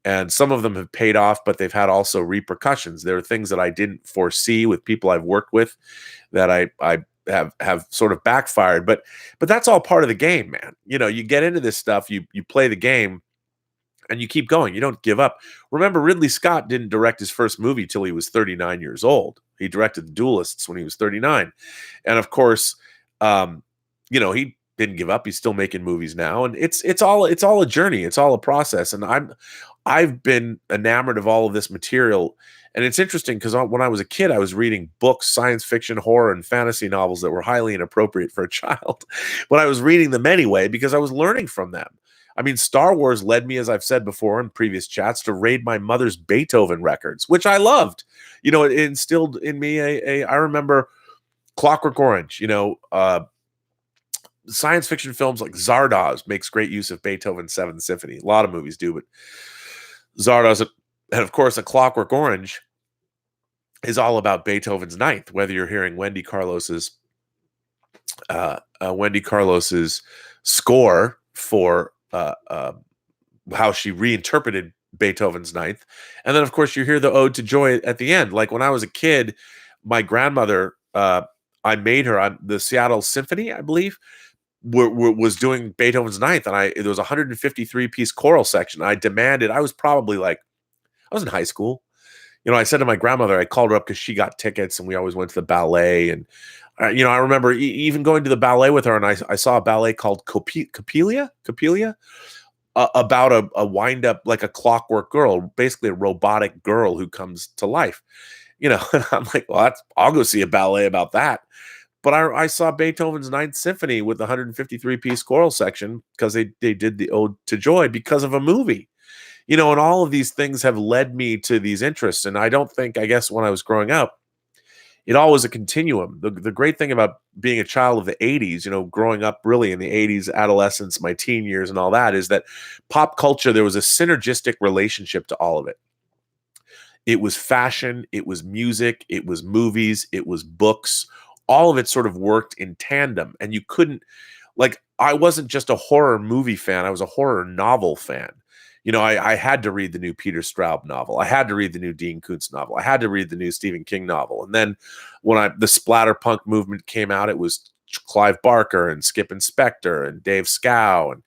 and some of them have paid off, but they've had also repercussions. There are things that I didn't foresee with people I've worked with that I have sort of backfired. But that's all part of the game, man. You get into this stuff, you play the game, and you keep going. You don't give up. Remember, Ridley Scott didn't direct his first movie till he was 39 years old. He directed The Duelists when he was 39. And of course, he didn't give up. He's still making movies now. And it's all a journey. It's all a process. And I've been enamored of all of this material. And it's interesting because when I was a kid, I was reading books, science fiction, horror, and fantasy novels that were highly inappropriate for a child. But I was reading them anyway because I was learning from them. I mean, Star Wars led me, as I've said before in previous chats, to raid my mother's Beethoven records, which I loved. It instilled in me I remember Clockwork Orange, science fiction films like Zardoz makes great use of Beethoven's Seventh Symphony. A lot of movies do, but Zardoz, and of course, A Clockwork Orange is all about Beethoven's Ninth, whether you're hearing Wendy Carlos's score for how she reinterpreted Beethoven's Ninth. And then, of course, you hear the Ode to Joy at the end. Like when I was a kid, my grandmother, I made her, the Seattle Symphony, I believe, was doing Beethoven's Ninth. And there was a 153-piece choral section. I demanded, I was in high school. I said to my grandmother, I called her up because she got tickets and we always went to the ballet. And, I remember even going to the ballet with her, and I saw a ballet called Coppelia, about a wind-up, like a clockwork girl, basically a robotic girl who comes to life. And I'm like, well, I'll go see a ballet about that. But I saw Beethoven's Ninth Symphony with the 153-piece choral section because they did the Ode to Joy because of a movie. And all of these things have led me to these interests. And I guess when I was growing up, it all was a continuum. The great thing about being a child of the 80s, growing up really in the 80s, adolescence, my teen years and all that, is that pop culture, there was a synergistic relationship to all of it. It was fashion, it was music, it was movies, it was books. All of it sort of worked in tandem. And you couldn't, I wasn't just a horror movie fan, I was a horror novel fan. I had to read the new Peter Straub novel. I had to read the new Dean Koontz novel. I had to read the new Stephen King novel. And then when the splatterpunk movement came out, it was Clive Barker and Skip Inspector and Dave Scow and,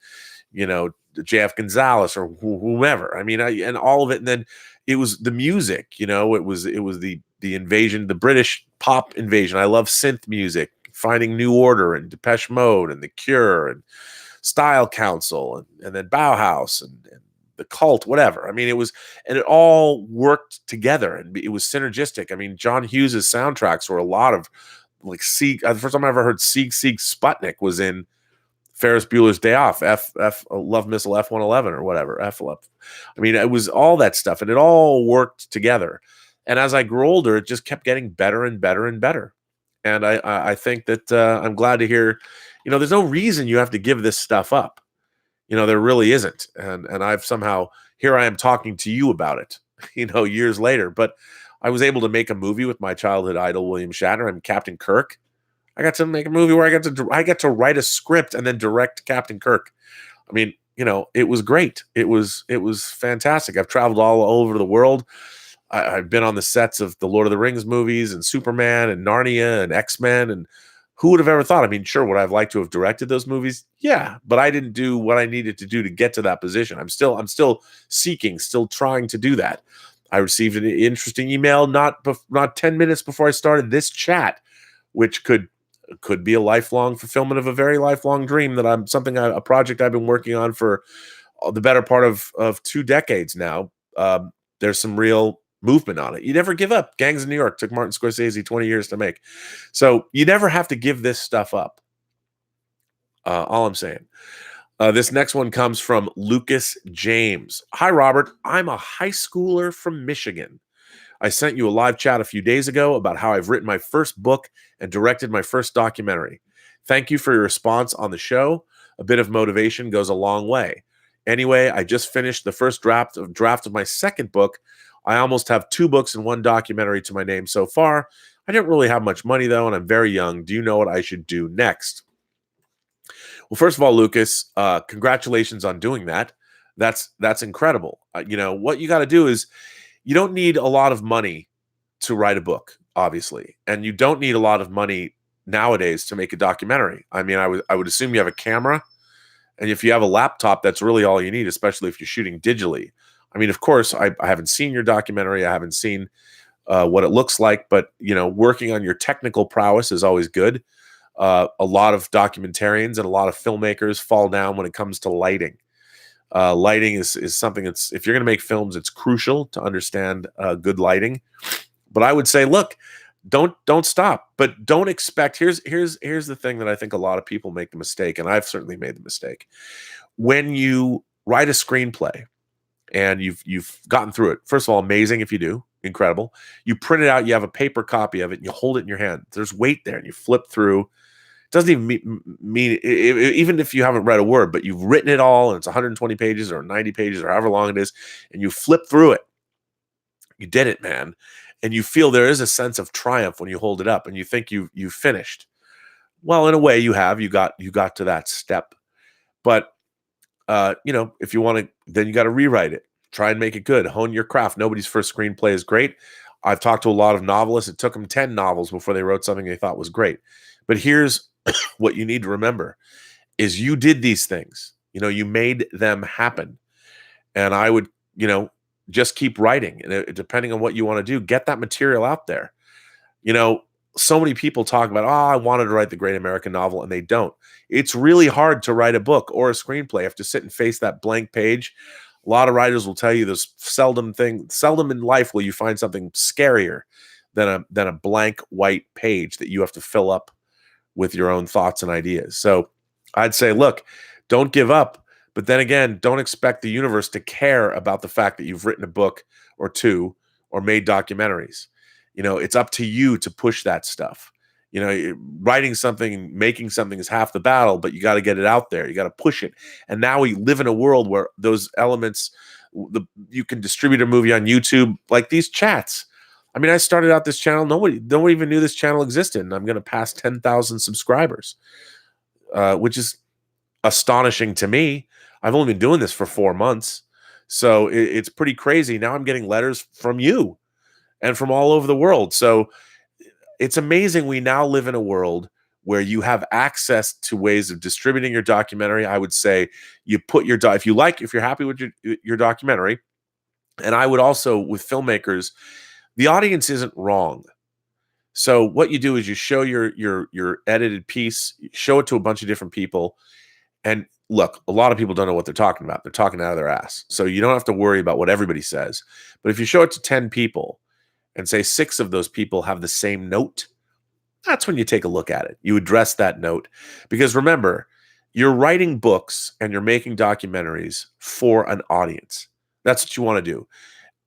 J.F. Gonzalez or whomever. I mean, and all of it. And then it was the music, it was the invasion, the British pop invasion. I love synth music, Finding New Order and Depeche Mode and The Cure and Style Council and then Bauhaus and the Cult, whatever. I mean, it all worked together and it was synergistic. I mean, John Hughes's soundtracks were a lot of the first time I ever heard Sieg Sieg Sputnik was in Ferris Bueller's Day Off, Love Missile F-111 or whatever. I mean, it was all that stuff and it all worked together. And as I grew older, it just kept getting better and better and better. And I think that I'm glad to hear, there's no reason you have to give this stuff up. There really isn't. And I've somehow, here I am talking to you about it, years later. But I was able to make a movie with my childhood idol, William Shatner. I'm Captain Kirk. I got to make a movie where I got to write a script and then direct Captain Kirk. I mean, it was great. It was fantastic. I've traveled all over the world. I've been on the sets of the Lord of the Rings movies and Superman and Narnia and X-Men, and who would have ever thought? I mean, sure, would I have liked to have directed those movies? Yeah, but I didn't do what I needed to do to get to that position. I'm still seeking, still trying to do that. I received an interesting email not 10 minutes before I started this chat, which could be a lifelong fulfillment of a very lifelong dream that a project I've been working on for the better part of 2 decades now. There's some real movement on it. You never give up. Gangs of New York took Martin Scorsese 20 years to make. So you never have to give this stuff up. All I'm saying. This next one comes from Lucas James. Hi, Robert. I'm a high schooler from Michigan. I sent you a live chat a few days ago about how I've written my first book and directed my first documentary. Thank you for your response on the show. A bit of motivation goes a long way. Anyway, I just finished the first draft of my second book. I almost have 2 books and 1 documentary to my name so far. I didn't really have much money though, and I'm very young. Do you know what I should do next? Well, first of all, Lucas, congratulations on doing that. That's incredible. What you got to do is you don't need a lot of money to write a book, obviously, and you don't need a lot of money nowadays to make a documentary. I mean, I would assume you have a camera, and if you have a laptop, that's really all you need, especially if you're shooting digitally. I mean, of course, I haven't seen your documentary. I haven't seen what it looks like, but working on your technical prowess is always good. A lot of documentarians and a lot of filmmakers fall down when it comes to lighting. Lighting is something that's, if you're going to make films, it's crucial to understand good lighting. But I would say, look, don't stop, but don't expect. Here's the thing that I think a lot of people make the mistake, and I've certainly made the mistake. When you write a screenplay and you've gotten through it, first of all, amazing if you do, incredible. You print it out, you have a paper copy of it, and you hold it in your hand. There's weight there, and you flip through. Doesn't even mean even if you haven't read a word, but you've written it all and it's 120 pages or 90 pages or however long it is, and you flip through it. You did it, man. And you feel there is a sense of triumph when you hold it up and you think you've finished. Well, in a way you have. You got to that step. But if you want to, then you got to rewrite it. Try and make it good. Hone your craft. Nobody's first screenplay is great. I've talked to a lot of novelists. It took them 10 novels before they wrote something they thought was great. But here's what you need to remember is you did these things. You made them happen. And I would, just keep writing. And depending on what you want to do, get that material out there. So many people talk about, I wanted to write the great American novel, and they don't. It's really hard to write a book or a screenplay. You have to sit and face that blank page. A lot of writers will tell you there's seldom in life will you find something scarier than a blank white page that you have to fill up with your own thoughts and ideas. So I'd say, look, don't give up. But then again, don't expect the universe to care about the fact that you've written a book or two or made documentaries. It's up to you to push that stuff. Writing something and making something is half the battle, but you got to get it out there. You got to push it. And now we live in a world where those elements, you can distribute a movie on YouTube, like these chats. I mean, I started out this channel. Nobody even knew this channel existed. And I'm going to pass 10,000 subscribers, which is astonishing to me. I've only been doing this for 4 months. So it's pretty crazy. Now I'm getting letters from you and from all over the world. So it's amazing. We now live in a world where you have access to ways of distributing your documentary. I would say you put your, if you're happy with your documentary, and I would also, with filmmakers, the audience isn't wrong. So what you do is you show your edited piece, show it to a bunch of different people. And look, a lot of people don't know what they're talking about. They're talking out of their ass. So you don't have to worry about what everybody says. But if you show it to 10 people and say 6 of those people have the same note, that's when you take a look at it. You address that note. Because remember, you're writing books and you're making documentaries for an audience. That's what you want to do.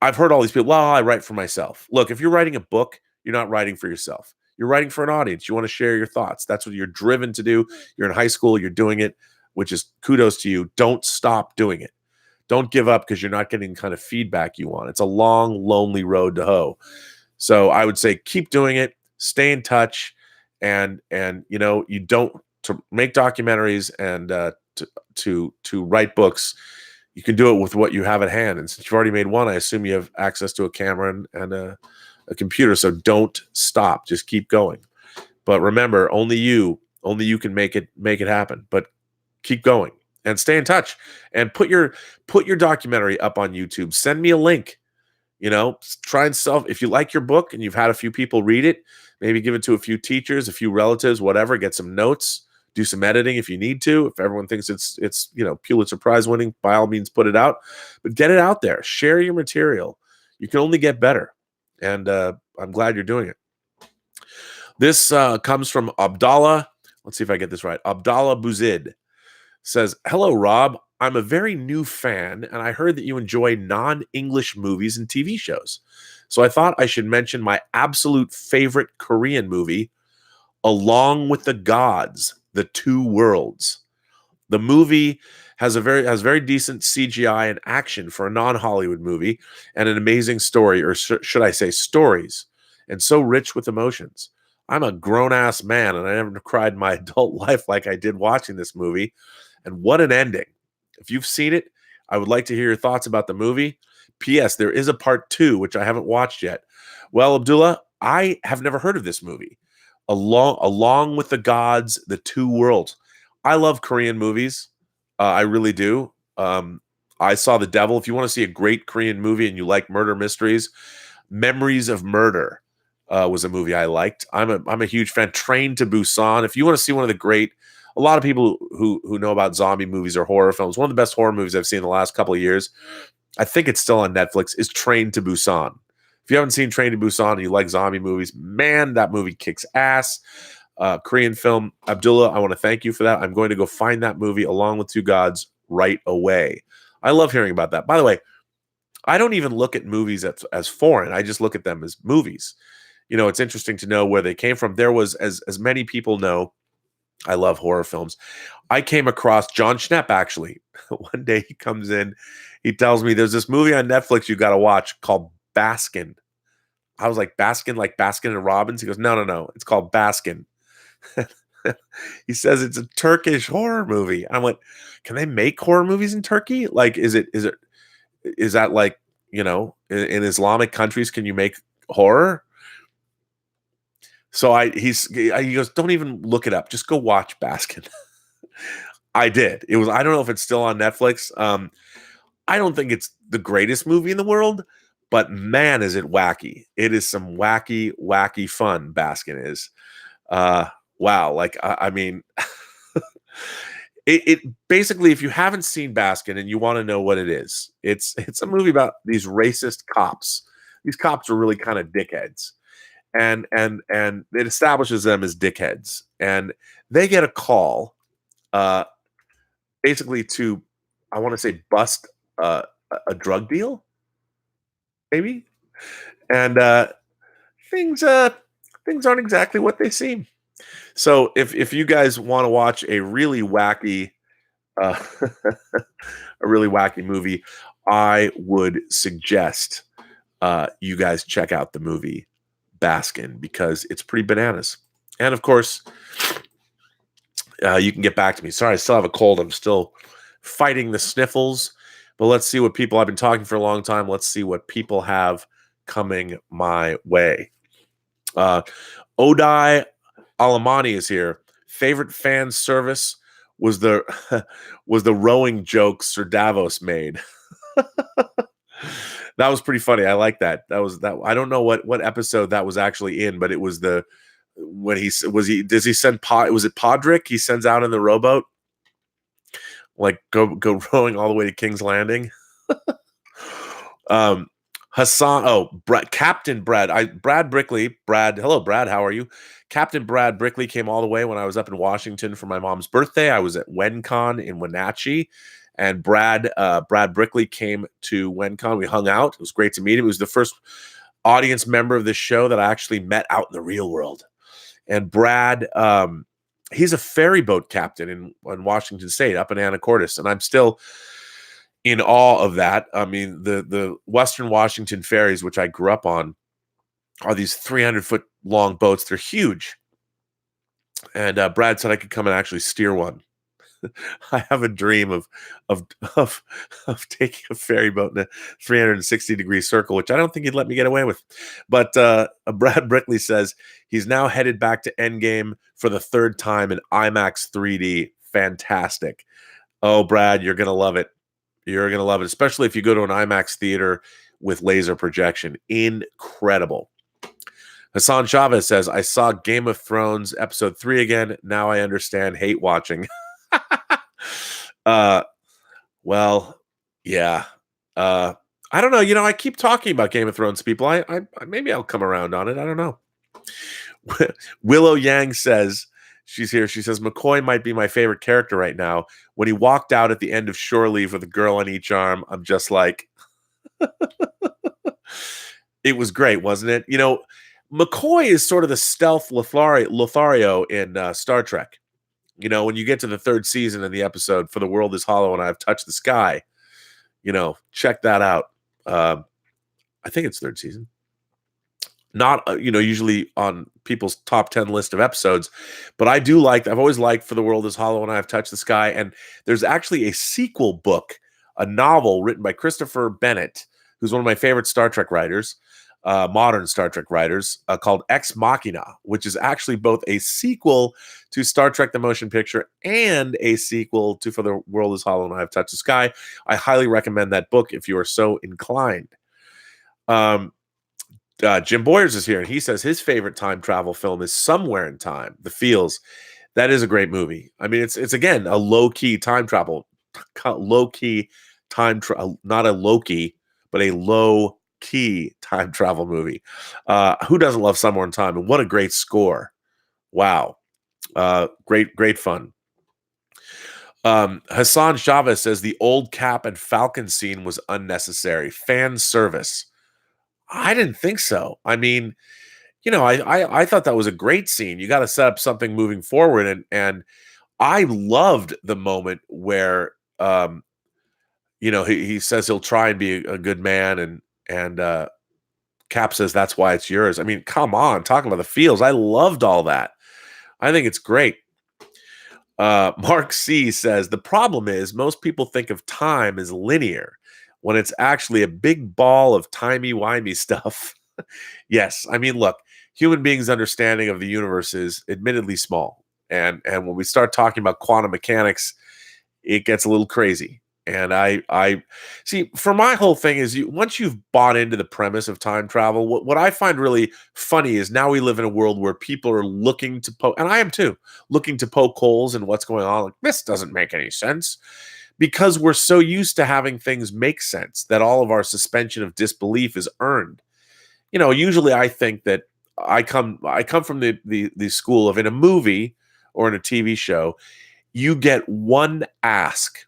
I've heard all these people, I write for myself. Look, if you're writing a book, you're not writing for yourself. You're writing for an audience. You want to share your thoughts. That's what you're driven to do. You're in high school. You're doing it, which is kudos to you. Don't stop doing it. Don't give up because you're not getting the kind of feedback you want. It's a long, lonely road to hoe. So I would say keep doing it. Stay in touch. And you don't, to make documentaries and to write books, you can do it with what you have at hand. And since you've already made one, I assume you have access to a camera and a computer. So don't stop. Just keep going. But remember, only you can make it happen. But keep going and stay in touch and put your documentary up on YouTube. Send me a link. Try and if you like your book and you've had a few people read it, maybe give it to a few teachers, a few relatives, whatever, get some notes. Do some editing if you need to. If everyone thinks it's Pulitzer Prize winning, by all means put it out. But get it out there. Share your material. You can only get better. And I'm glad you're doing it. This comes from Abdallah. Let's see if I get this right. Abdallah Bouzid says, "Hello, Rob. I'm a very new fan, and I heard that you enjoy non-English movies and TV shows. So I thought I should mention my absolute favorite Korean movie, Along with the Gods, The Two Worlds. The movie has very decent CGI and action for a non-Hollywood movie, and an amazing story, or should I say stories. and so rich with emotions. I'm a grown-ass man, and I never cried in my adult life like I did watching this movie. And what an ending. If you've seen it, I would like to hear your thoughts about the movie. P.S. There is a part 2, which I haven't watched yet. Well, Abdullah, I have never heard of this movie. Along with the Gods, the Two Worlds. I love Korean movies. I really do. I saw The Devil. If you want to see a great Korean movie and you like murder mysteries, Memories of Murder was a movie I liked. I'm a huge fan. Train to Busan. If you want to see one of the great, a lot of people who know about zombie movies or horror films, one of the best horror movies I've seen in the last couple of years, I think it's still on Netflix, is Train to Busan. If you haven't seen Train to Busan and you like zombie movies, man, that movie kicks ass. Korean film. Abdullah, I want to thank you for that. I'm going to go find that movie along with Two Gods right away. I love hearing about that. By the way, I don't even look at movies as foreign. I just look at them as movies. You know, it's interesting to know where they came from. There was, as many people know, I love horror films. I came across John Schnepp, actually. One day he comes in, he tells me there's this movie on Netflix you got to watch called Baskin. I was like, Baskin, like Baskin and Robbins? He goes, no. It's called Baskin. He says it's a Turkish horror movie. I went, can they make horror movies in Turkey? Like, is that like, you know, in Islamic countries, can you make horror? So he goes, don't even look it up. Just go watch Baskin. I did. I don't know if it's still on Netflix. I don't think it's the greatest movie in the world, but man, is it wacky. It is some wacky, wacky fun, Baskin is. Wow. Like, I mean, it basically, if you haven't seen Baskin and you want to know what it is, it's a movie about these racist cops. These cops are really kind of dickheads. And it establishes them as dickheads. And they get a call, basically to, I want to say, bust a drug deal, maybe. And things aren't exactly what they seem. So if you guys want to watch a really wacky, a really wacky movie, I would suggest you guys check out the movie Baskin, because it's pretty bananas. And of course, you can get back to me. Sorry, I still have a cold. I'm still fighting the sniffles. But let's see what people, I've been talking for a long time. Let's see what people have coming my way. Odai Alamani is here. Favorite fan service was the rowing joke Sir Davos made. That was pretty funny. I like that. I don't know what episode that was actually in, but it was does he send was it Podrick he sends out in the rowboat? Like go rowing all the way to King's Landing. Hassan, Captain Brad. Brad Brickley. Hello, Brad. How are you? Captain Brad Brickley came all the way when I was up in Washington for my mom's birthday. I was at WenCon in Wenatchee, and Brad Brickley came to WenCon. We hung out. It was great to meet him. He was the first audience member of this show that I actually met out in the real world. And Brad, he's a ferry boat captain in Washington State, up in Anacortes, and I'm still in awe of that. I mean, the Western Washington ferries, which I grew up on, are these 300-foot long boats. They're huge. And Brad said I could come and actually steer one. I have a dream of taking a ferry boat in a 360-degree circle, which I don't think he'd let me get away with. But Brad Brickley says he's now headed back to Endgame for the third time in IMAX 3D. Fantastic. Oh, Brad, you're going to love it. You're going to love it, especially if you go to an IMAX theater with laser projection. Incredible. Hassan Chavez says, I saw Game of Thrones episode 3 again. Now I understand hate watching. Well, yeah. I don't know. You know, I keep talking about Game of Thrones, people. I maybe I'll come around on it. I don't know. Willow Yang says, she's here. She says, McCoy might be my favorite character right now. When he walked out at the end of Shore Leave with a girl on each arm, I'm just like, it was great, wasn't it? You know, McCoy is sort of the stealth Lothario in Star Trek. You know, when you get to the third season in the episode, For the World is Hollow and I've Touched the Sky, you know, check that out. I think it's third season. Not usually on people's top 10 list of episodes, but I've always liked For the World is Hollow and I Have Touched the Sky. And there's actually a sequel book, a novel written by Christopher Bennett, who's one of my favorite Star Trek writers, modern Star Trek writers, called Ex Machina, which is actually both a sequel to Star Trek the Motion Picture and a sequel to For the World is Hollow and I Have Touched the Sky. I highly recommend that book if you are so inclined. Jim Boyers is here, and he says his favorite time travel film is Somewhere in Time, The Feels. That is a great movie. I mean, it's again a low-key time travel, not a low-key, but a low-key time travel movie. Who doesn't love Somewhere in Time? And what a great score. Wow. Great fun. Hassan Chavez says the old Cap and Falcon scene was unnecessary. Fan service. I didn't think so. I mean, I thought that was a great scene. You got to set up something moving forward, and I loved the moment where he says he'll try and be a good man, and Cap says that's why it's yours. I mean, come on, talking about the feels. I loved all that. I think it's great. Mark C says the problem is most people think of time as linear when it's actually a big ball of timey-wimey stuff. Yes. I mean, look, human beings' understanding of the universe is admittedly small. And when we start talking about quantum mechanics, it gets a little crazy. And I see, for my whole thing is once you've bought into the premise of time travel, what I find really funny is now we live in a world where people are looking to poke, and I am too, looking to poke holes in what's going on. Like, this doesn't make any sense. Because we're so used to having things make sense that all of our suspension of disbelief is earned. Usually I think that I come from the school of, in a movie or in a TV show, you get one ask,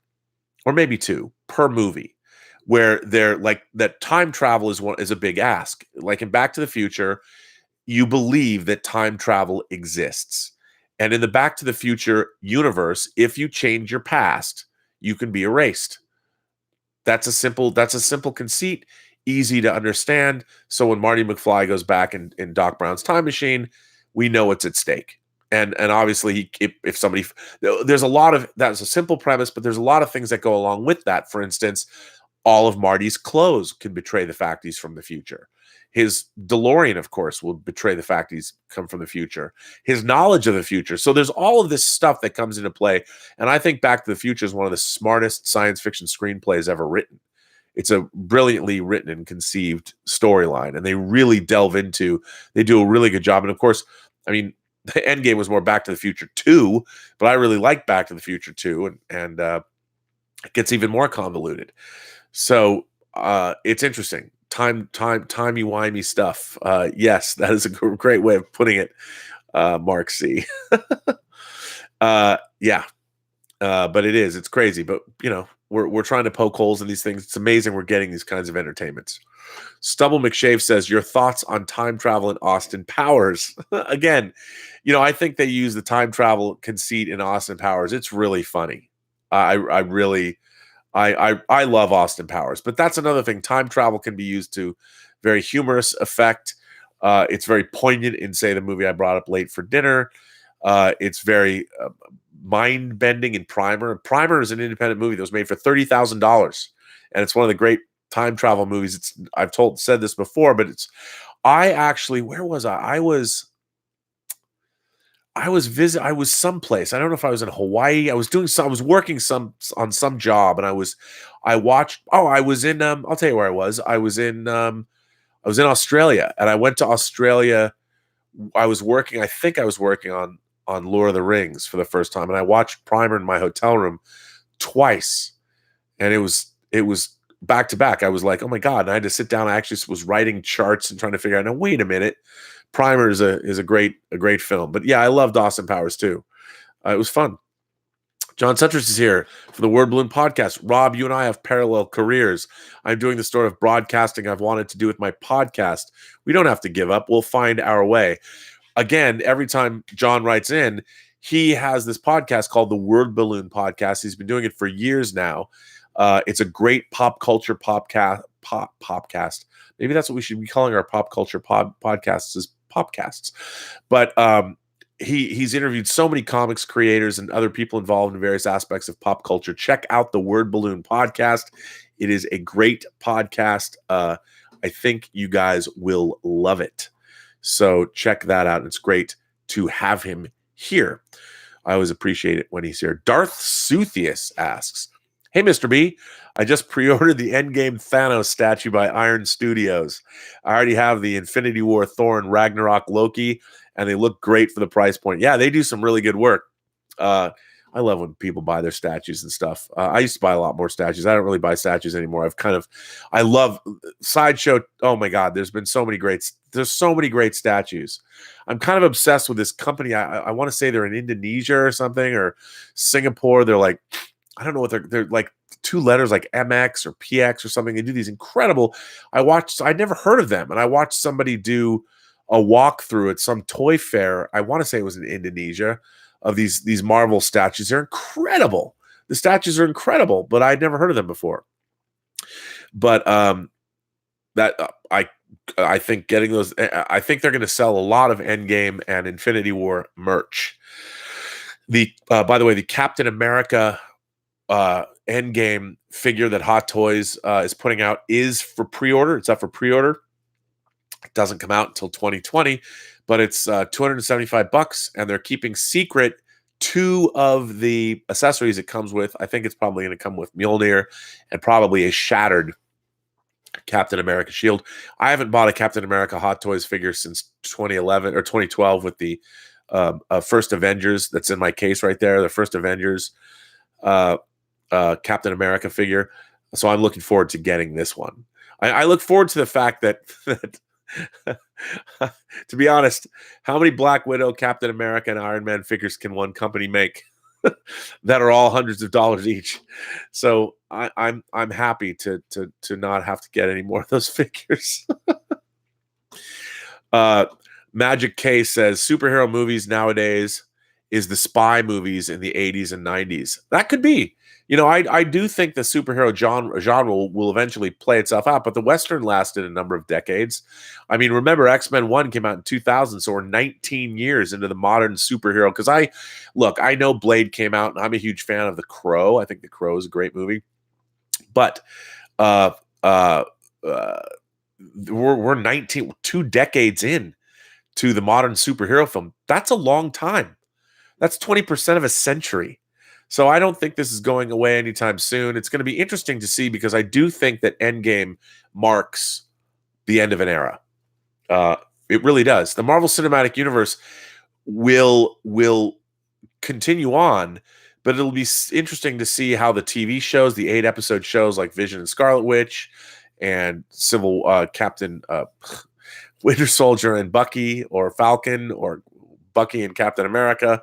or maybe two per movie, where they're like that time travel is a big ask. Like in Back to the Future, you believe that time travel exists. And in the Back to the Future universe, if you change your past, you can be erased. That's a simple conceit, easy to understand. So when Marty McFly goes back in Doc Brown's time machine, we know what's at stake. And obviously, if somebody, there's a lot of, that's a simple premise, but there's a lot of things that go along with that. For instance, all of Marty's clothes can betray the fact he's from the future. His DeLorean, of course, will betray the fact he's come from the future. His knowledge of the future. So there's all of this stuff that comes into play. And I think Back to the Future is one of the smartest science fiction screenplays ever written. It's a brilliantly written and conceived storyline. And they really delve into, they do a really good job. And of course, I mean, the Endgame was more Back to the Future 2, but I really like Back to the Future 2. And it gets even more convoluted. So it's interesting. Timey-wimey stuff. Yes, that is a great way of putting it, Mark C. Yeah. But it's crazy. But, we're trying to poke holes in these things. It's amazing we're getting these kinds of entertainments. Stubble McShave says, your thoughts on time travel in Austin Powers. Again, I think they use the time travel conceit in Austin Powers. It's really funny. I love Austin Powers, but that's another thing. Time travel can be used to very humorous effect. It's very poignant in, say, the movie I brought up, Late for Dinner. It's very mind-bending in Primer. Primer is an independent movie that was made for $30,000, and it's one of the great time travel movies. I've said this before, but where was I? I was someplace. I don't know if I was in Hawaii. I was working on some job, and I was in I'll tell you where I was. I was in Australia, and I went to Australia. I think I was working on Lord of the Rings for the first time, and I watched Primer in my hotel room twice, and it was back to back. I was like, oh my God. And I had to sit down. I actually was writing charts and trying to figure out, now, wait a minute. Primer is a great film. But yeah, I loved Austin Powers too. It was fun. John Centris is here for the Word Balloon podcast. Rob, you and I have parallel careers. I'm doing the sort of broadcasting I've wanted to do with my podcast. We don't have to give up. We'll find our way. Again, every time John writes in, he has this podcast called the Word Balloon podcast. He's been doing it for years now. It's a great pop culture popcast. Maybe that's what we should be calling our pop culture podcasts, is popcasts. But he's interviewed so many comics creators and other people involved in various aspects of pop culture. Check out the Word Balloon podcast. It is a great podcast. I think you guys will love it. So check that out. It's great to have him here. I always appreciate it when he's here. Darth Suthius asks, "Hey, Mr. B, I just pre-ordered the Endgame Thanos statue by Iron Studios. I already have the Infinity War Thor and Ragnarok Loki, and they look great for the price point." Yeah, they do some really good work. I love when people buy their statues and stuff. I used to buy a lot more statues. I don't really buy statues anymore. I love Sideshow. Oh my God, there's so many great statues. I'm kind of obsessed with this company. I want to say they're in Indonesia or something, or Singapore. They're like, I don't know what they're like, two letters like MX or PX or something. They do these incredible. I'd never heard of them, and I watched somebody do a walkthrough at some toy fair. I want to say it was in Indonesia, of these Marvel statues. They're incredible. The statues are incredible, but I'd never heard of them before. But I think getting those, I think they're going to sell a lot of Endgame and Infinity War merch. By the way, the Captain America Endgame figure that Hot Toys is putting out is for pre-order. It's up for pre-order. It doesn't come out until 2020, but it's $275, and they're keeping secret 2 of the accessories it comes with. I think it's probably going to come with Mjolnir and probably a shattered Captain America shield. I haven't bought a Captain America Hot Toys figure since 2011 or 2012 with the first Avengers that's in my case right there, the first Avengers Captain America figure. So I'm looking forward to getting this one. I look forward to the fact that to be honest, how many Black Widow, Captain America, and Iron Man figures can one company make that are all hundreds of dollars each? So I'm happy to not have to get any more of those figures. Magic K says superhero movies nowadays is the spy movies in the 80s and 90s. That could be. I do think the superhero genre will eventually play itself out, but the Western lasted a number of decades. I mean, remember, X-Men 1 came out in 2000, so we're 19 years into the modern superhero. Because I know Blade came out, and I'm a huge fan of The Crow. I think The Crow is a great movie. But we're 2 decades in to the modern superhero film. That's a long time. That's 20% of a century. So I don't think this is going away anytime soon. It's going to be interesting to see, because I do think that Endgame marks the end of an era. It really does. The Marvel Cinematic Universe will continue on, but it'll be interesting to see how the TV shows, the 8-episode shows like Vision and Scarlet Witch and Captain Winter Soldier and Bucky, or Falcon, or Bucky and Captain America,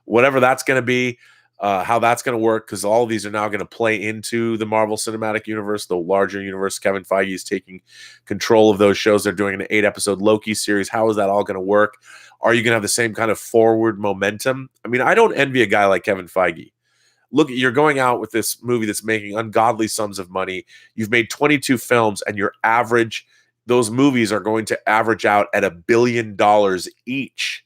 whatever that's going to be. How that's going to work, because all of these are now going to play into the Marvel Cinematic Universe, the larger universe. Kevin Feige is taking control of those shows. They're doing an 8-episode Loki series. How is that all going to work? Are you going to have the same kind of forward momentum? I mean, I don't envy a guy like Kevin Feige. Look, you're going out with this movie that's making ungodly sums of money. You've made 22 films, and those movies are going to average out at $1 billion each.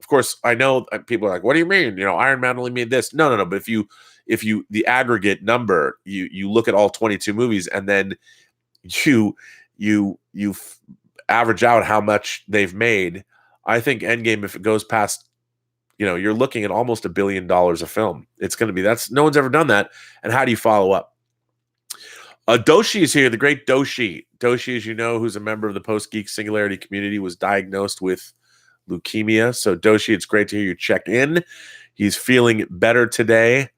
Of course, I know people are like, "What do you mean? Iron Man only made this." No. But if you the aggregate number, you look at all 22 movies, and then you average out how much they've made. I think Endgame, if it goes past, you're looking at almost $1 billion a film. It's going to be, no one's ever done that. And how do you follow up? Doshi is here, the great Doshi. Doshi, as you know, who's a member of the Post-Geek Singularity community, was diagnosed with leukemia. So Doshi, it's great to hear you check in. He's feeling better today.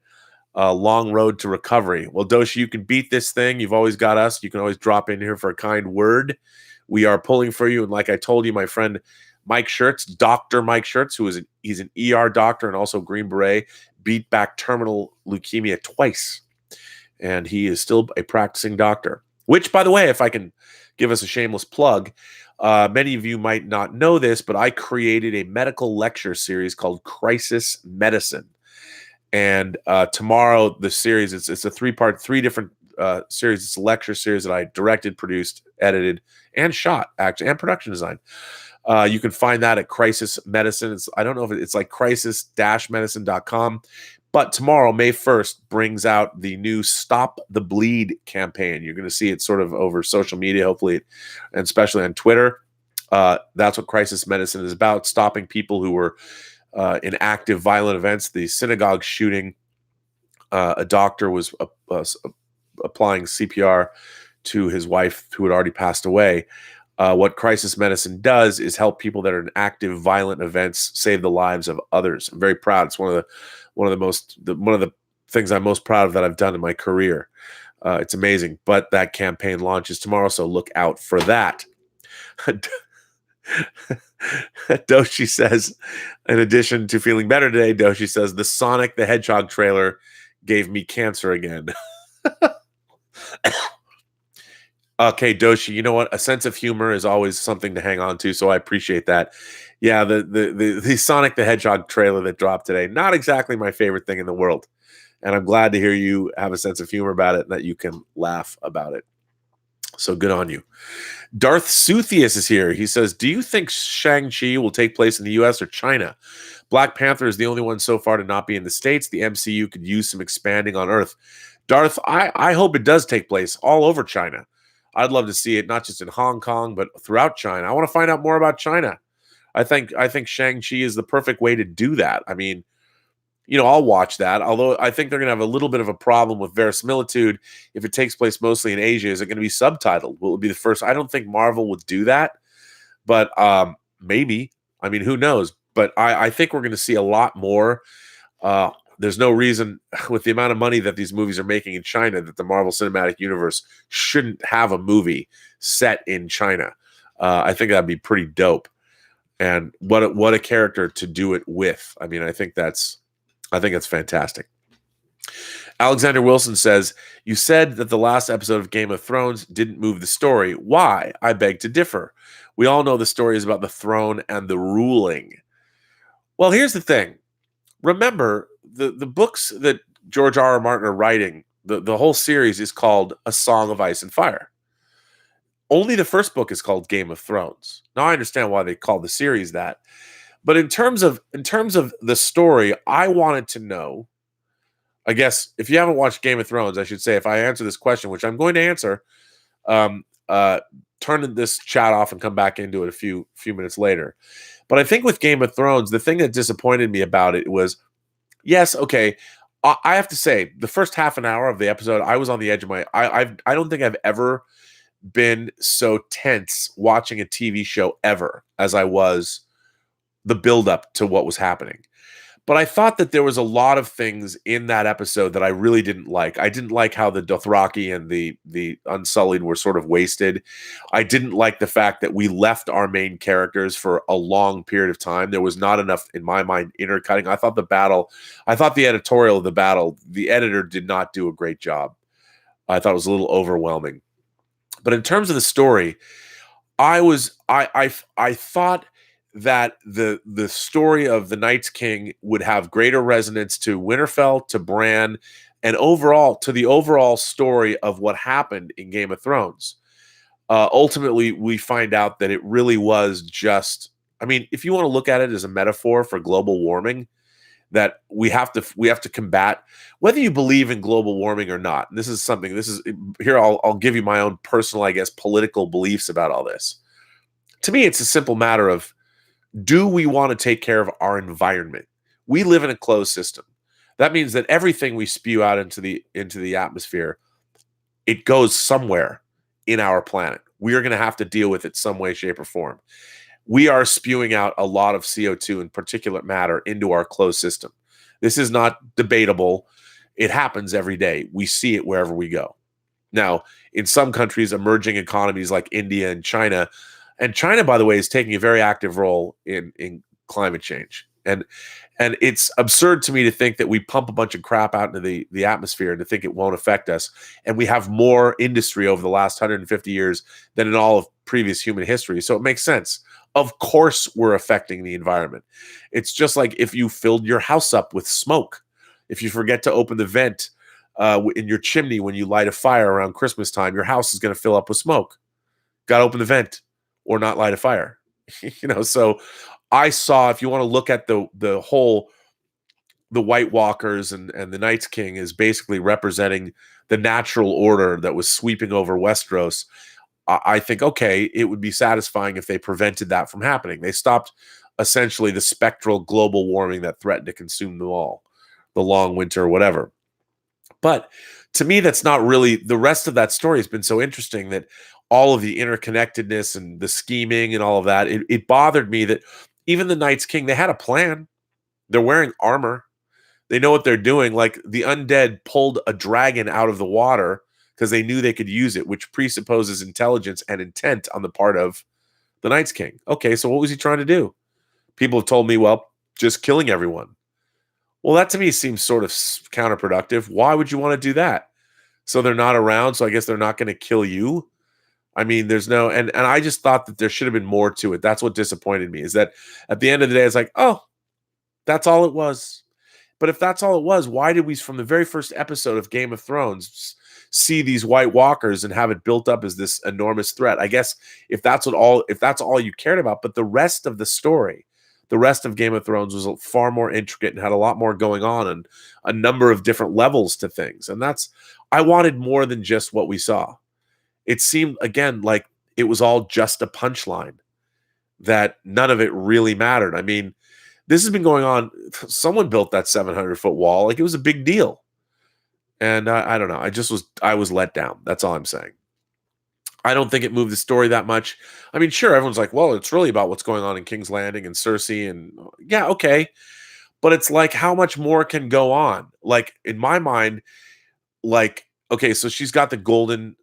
Long road to recovery. Well, Doshi, you can beat this thing. You've always got us. You can always drop in here for a kind word. We are pulling for you. And like I told you, my friend Mike Schertz, Dr. Mike Schertz, he's an ER doctor and also Green Beret, beat back terminal leukemia twice. And he is still a practicing doctor. Which, by the way, if I can give us a shameless plug, many of you might not know this, but I created a medical lecture series called Crisis Medicine. And tomorrow, the series, it's a 3-part, 3 different series. It's a lecture series that I directed, produced, edited, and shot, actually, and production design. You can find that at Crisis Medicine. I don't know if it's like crisis-medicine.com. But tomorrow, May 1st, brings out the new Stop the Bleed campaign. You're going to see it sort of over social media, hopefully, and especially on Twitter. That's what Crisis Medicine is about, stopping people who were in active violent events. The synagogue shooting, a doctor was applying CPR to his wife who had already passed away. What Crisis Medicine does is help people that are in active violent events save the lives of others. I'm very proud. It's one of the things I'm most proud of that I've done in my career. It's amazing. But that campaign launches tomorrow, so look out for that. Doshi says, in addition to feeling better today, Doshi says the Sonic the Hedgehog trailer gave me cancer again. Okay, Doshi, you know what? A sense of humor is always something to hang on to, so I appreciate that. Yeah, the Sonic the Hedgehog trailer that dropped today, not exactly my favorite thing in the world. And I'm glad to hear you have a sense of humor about it and that you can laugh about it. So good on you. Darth Suthius is here. He says, do you think Shang-Chi will take place in the U.S. or China? Black Panther is the only one so far to not be in the States. The MCU could use some expanding on Earth. Darth, I hope it does take place all over China. I'd love to see it, not just in Hong Kong, but throughout China. I want to find out more about China. I think Shang-Chi is the perfect way to do that. I mean, I'll watch that, although I think they're going to have a little bit of a problem with verisimilitude if it takes place mostly in Asia. Is it going to be subtitled? Will it be the first? I don't think Marvel would do that, but maybe. I mean, who knows? But I think we're going to see a lot more. There's no reason, with the amount of money that these movies are making in China, that the Marvel Cinematic Universe shouldn't have a movie set in China. I think that'd be pretty dope. And what a character to do it with. I mean, I think that's fantastic. Alexander Wilson says, you said that the last episode of Game of Thrones didn't move the story. Why? I beg to differ. We all know the story is about the throne and the ruling. Well, here's the thing. Remember, the books that George R. R. Martin are writing, the whole series is called A Song of Ice and Fire. Only the first book is called Game of Thrones. Now I understand why they call the series that. But in terms of the story, I wanted to know, I guess, if you haven't watched Game of Thrones, I should say, if I answer this question, which I'm going to answer, turn this chat off and come back into it a few minutes later. But I think with Game of Thrones, the thing that disappointed me about it was, yes, okay, I have to say, the first half an hour of the episode, I was on the edge of my... I don't think I've ever been so tense watching a TV show ever as I was the buildup to what was happening. But I thought that there was a lot of things in that episode that I really didn't like. I didn't like how the Dothraki and the Unsullied were sort of wasted. I didn't like the fact that we left our main characters for a long period of time. There was not enough, in my mind, intercutting. I thought the editorial of the battle, the editor did not do a great job. I thought it was a little overwhelming. But in terms of the story, I thought that the story of the Night's King would have greater resonance to Winterfell, to Bran, and overall to the overall story of what happened in Game of Thrones. Ultimately, we find out that it really was just, I mean, if you want to look at it as a metaphor for global warming, that we have to combat, whether you believe in global warming or not. And I'll give you my own personal, I guess, political beliefs about all this. To me, it's a simple matter of, do we want to take care of our environment? We live in a closed system. That means that everything we spew out into the atmosphere, it goes somewhere in our planet. We are going to have to deal with it some way, shape, or form. We are spewing out a lot of CO2 and particulate matter into our closed system. This is not debatable. It happens every day. We see it wherever we go. Now, in some countries, emerging economies like India and China, by the way, is taking a very active role in climate change. And it's absurd to me to think that we pump a bunch of crap out into the atmosphere and to think it won't affect us. And we have more industry over the last 150 years than in all of previous human history. So it makes sense. Of course, we're affecting the environment. It's just like if you filled your house up with smoke, if you forget to open the vent in your chimney when you light a fire around Christmas time, your house is going to fill up with smoke. Got to open the vent or not light a fire. So I saw, if you want to look at the whole, the White Walkers and the Night's King is basically representing the natural order that was sweeping over Westeros. I think, okay, it would be satisfying if they prevented that from happening. They stopped essentially the spectral global warming that threatened to consume them all, the long winter or whatever. But to me, that's not really, the rest of that story has been so interesting that all of the interconnectedness and the scheming and all of that, it bothered me that even the Night's King, they had a plan. They're wearing armor. They know what they're doing. Like the undead pulled a dragon out of the water because they knew they could use it, which presupposes intelligence and intent on the part of the Night's King. Okay, so what was he trying to do? People have told me, well, just killing everyone. Well, that to me seems sort of counterproductive. Why would you want to do that? So they're not around, so I guess they're not going to kill you. I mean, there's no, and I just thought that there should have been more to it. That's what disappointed me, is that at the end of the day, it's like, oh, that's all it was. But if that's all it was, why did we, from the very first episode of Game of Thrones, see these White Walkers and have it built up as this enormous threat? I guess if that's all you cared about, but the rest of the story, the rest of Game of Thrones was far more intricate and had a lot more going on and a number of different levels to things. And I wanted more than just what we saw. It seemed, again, like it was all just a punchline, that none of it really mattered. I mean, this has been going on. Someone built that 700-foot wall. Like, it was a big deal. And I don't know. I was let down. That's all I'm saying. I don't think it moved the story that much. I mean, sure, everyone's like, well, it's really about what's going on in King's Landing and Cersei. And yeah, okay. But it's like, how much more can go on? Like, in my mind, like, okay, so she's got the golden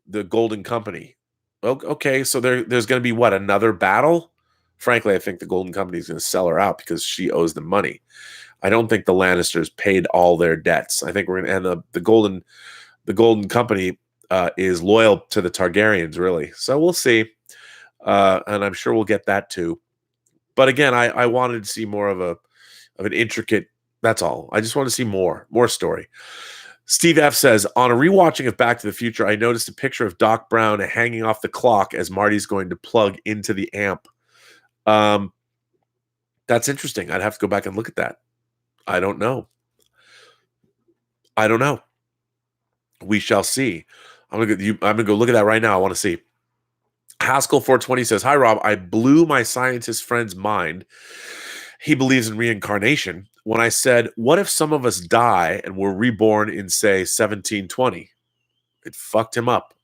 company. Okay, so there's going to be what, another battle? Frankly, I think the Golden Company is going to sell her out because she owes them money. I don't think the Lannisters paid all their debts. I think we're going to, and the Golden Company is loyal to the Targaryens, really. So we'll see, and I'm sure we'll get that too. But again, I wanted to see more of an intricate. That's all. I just want to see more story. Steve F says, on a rewatching of Back to the Future, I noticed a picture of Doc Brown hanging off the clock as Marty's going to plug into the amp. That's interesting. I'd have to go back and look at that. I don't know. We shall see. I'm gonna go look at that right now. I want to see. Haskell 420 says, hi Rob, I blew my scientist friend's mind. He believes in reincarnation. When I said, what if some of us die and we're reborn in, say, 1720? It fucked him up.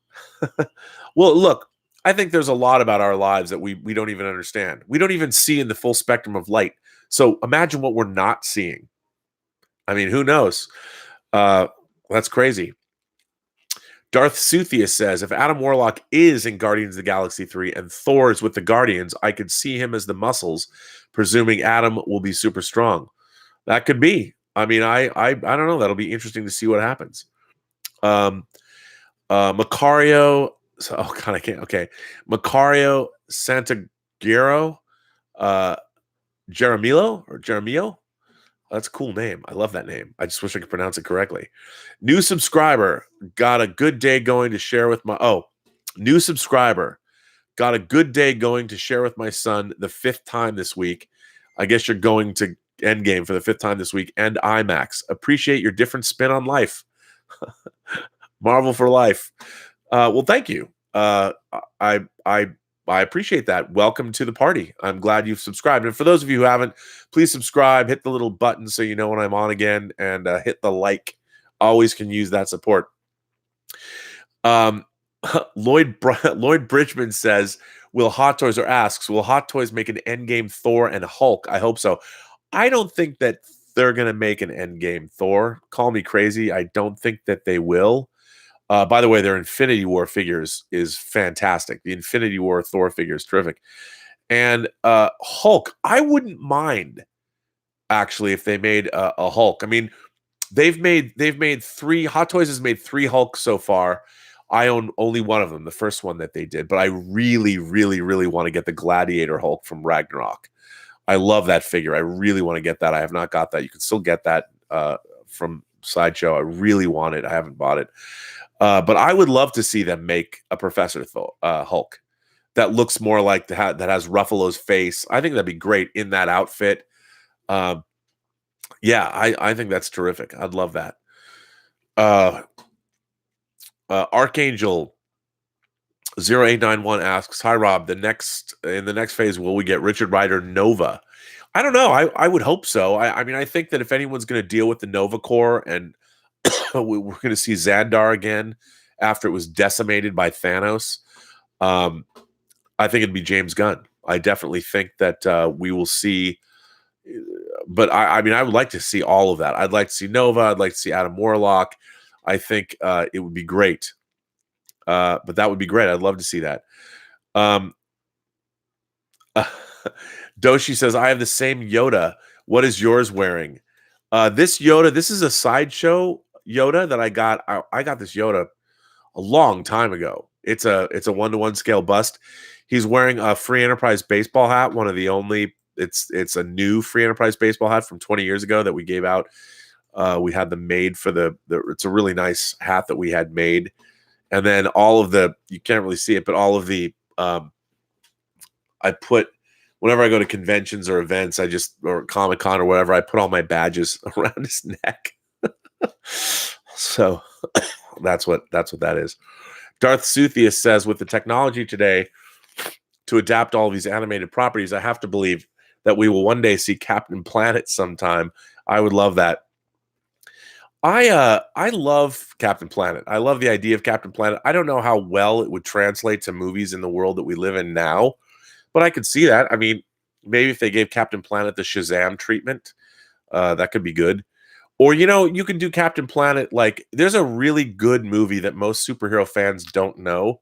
Well, look, I think there's a lot about our lives that we don't even understand. We don't even see in the full spectrum of light. So imagine what we're not seeing. I mean, who knows? That's crazy. Darth Suthius says, if Adam Warlock is in Guardians of the Galaxy 3 and Thor is with the Guardians, I could see him as the muscles, presuming Adam will be super strong. That could be. I mean, I don't know. That'll be interesting to see what happens. Macario. Oh God, I can't. Okay, Macario Santagiro, Jeremio. That's a cool name. I love that name. I just wish I could pronounce it correctly. New subscriber got a good day going to share with my. New subscriber got a good day going to share with my son the 5th time this week. I guess you're going to Endgame for the 5th time this week and IMAX. Appreciate your different spin on life. Marvel for life. Well, thank you. I appreciate that. Welcome to the party. I'm glad you've subscribed. And for those of you who haven't, please subscribe, hit the little button so you know when I'm on again, and hit the like. Always can use that support. Lloyd Bridgman says, asks, will Hot Toys make an Endgame Thor and Hulk? I hope so. I don't think that they're going to make an Endgame Thor. Call me crazy. I don't think that they will. By the way, their Infinity War figures is fantastic. The Infinity War Thor figure is terrific. And Hulk, I wouldn't mind, actually, if they made a Hulk. I mean, they've made 3, Hot Toys has made 3 Hulks so far. I own only one of them, the first one that they did. But I really, really, really want to get the Gladiator Hulk from Ragnarok. I love that figure. I really want to get that. I have not got that. You can still get that from sideshow. I really want it. I haven't bought it. But I would love to see them make a Professor Hulk that looks more like that has Ruffalo's face. I think that'd be great in that outfit. Yeah, I think that's terrific. I'd love that. Archangel 0891 asks, "Hi Rob, in the next phase, will we get Richard Rider Nova?" I don't know. I would hope so. I mean, I think that if anyone's going to deal with the Nova Corps, and we're going to see Xandar again after it was decimated by Thanos, I think it'd be James Gunn. I definitely think that we will see. But I mean, I would like to see all of that. I'd like to see Nova. I'd like to see Adam Warlock. I think it would be great. But that would be great. I'd love to see that. Doshi says, "I have the same Yoda. What is yours wearing?" This Yoda, this is a sideshow Yoda that I got. I got this Yoda a long time ago. It's a 1-to-1 scale bust. He's wearing a Free Enterprise baseball hat. One of the only. It's a new Free Enterprise baseball hat from 20 years ago that we gave out. We had them made for the. It's a really nice hat that we had made. And then all of the, you can't really see it, but all of the, I put, whenever I go to conventions or events, or Comic-Con or whatever, I put all my badges around his neck. So that's what that is. Darth Suthius says, "With the technology today to adapt all of these animated properties, I have to believe that we will one day see Captain Planet sometime. I would love that." I love Captain Planet. I love the idea of Captain Planet. I don't know how well it would translate to movies in the world that we live in now, but I could see that. I mean, maybe if they gave Captain Planet the Shazam treatment, that could be good. Or, you can do Captain Planet like, there's a really good movie that most superhero fans don't know,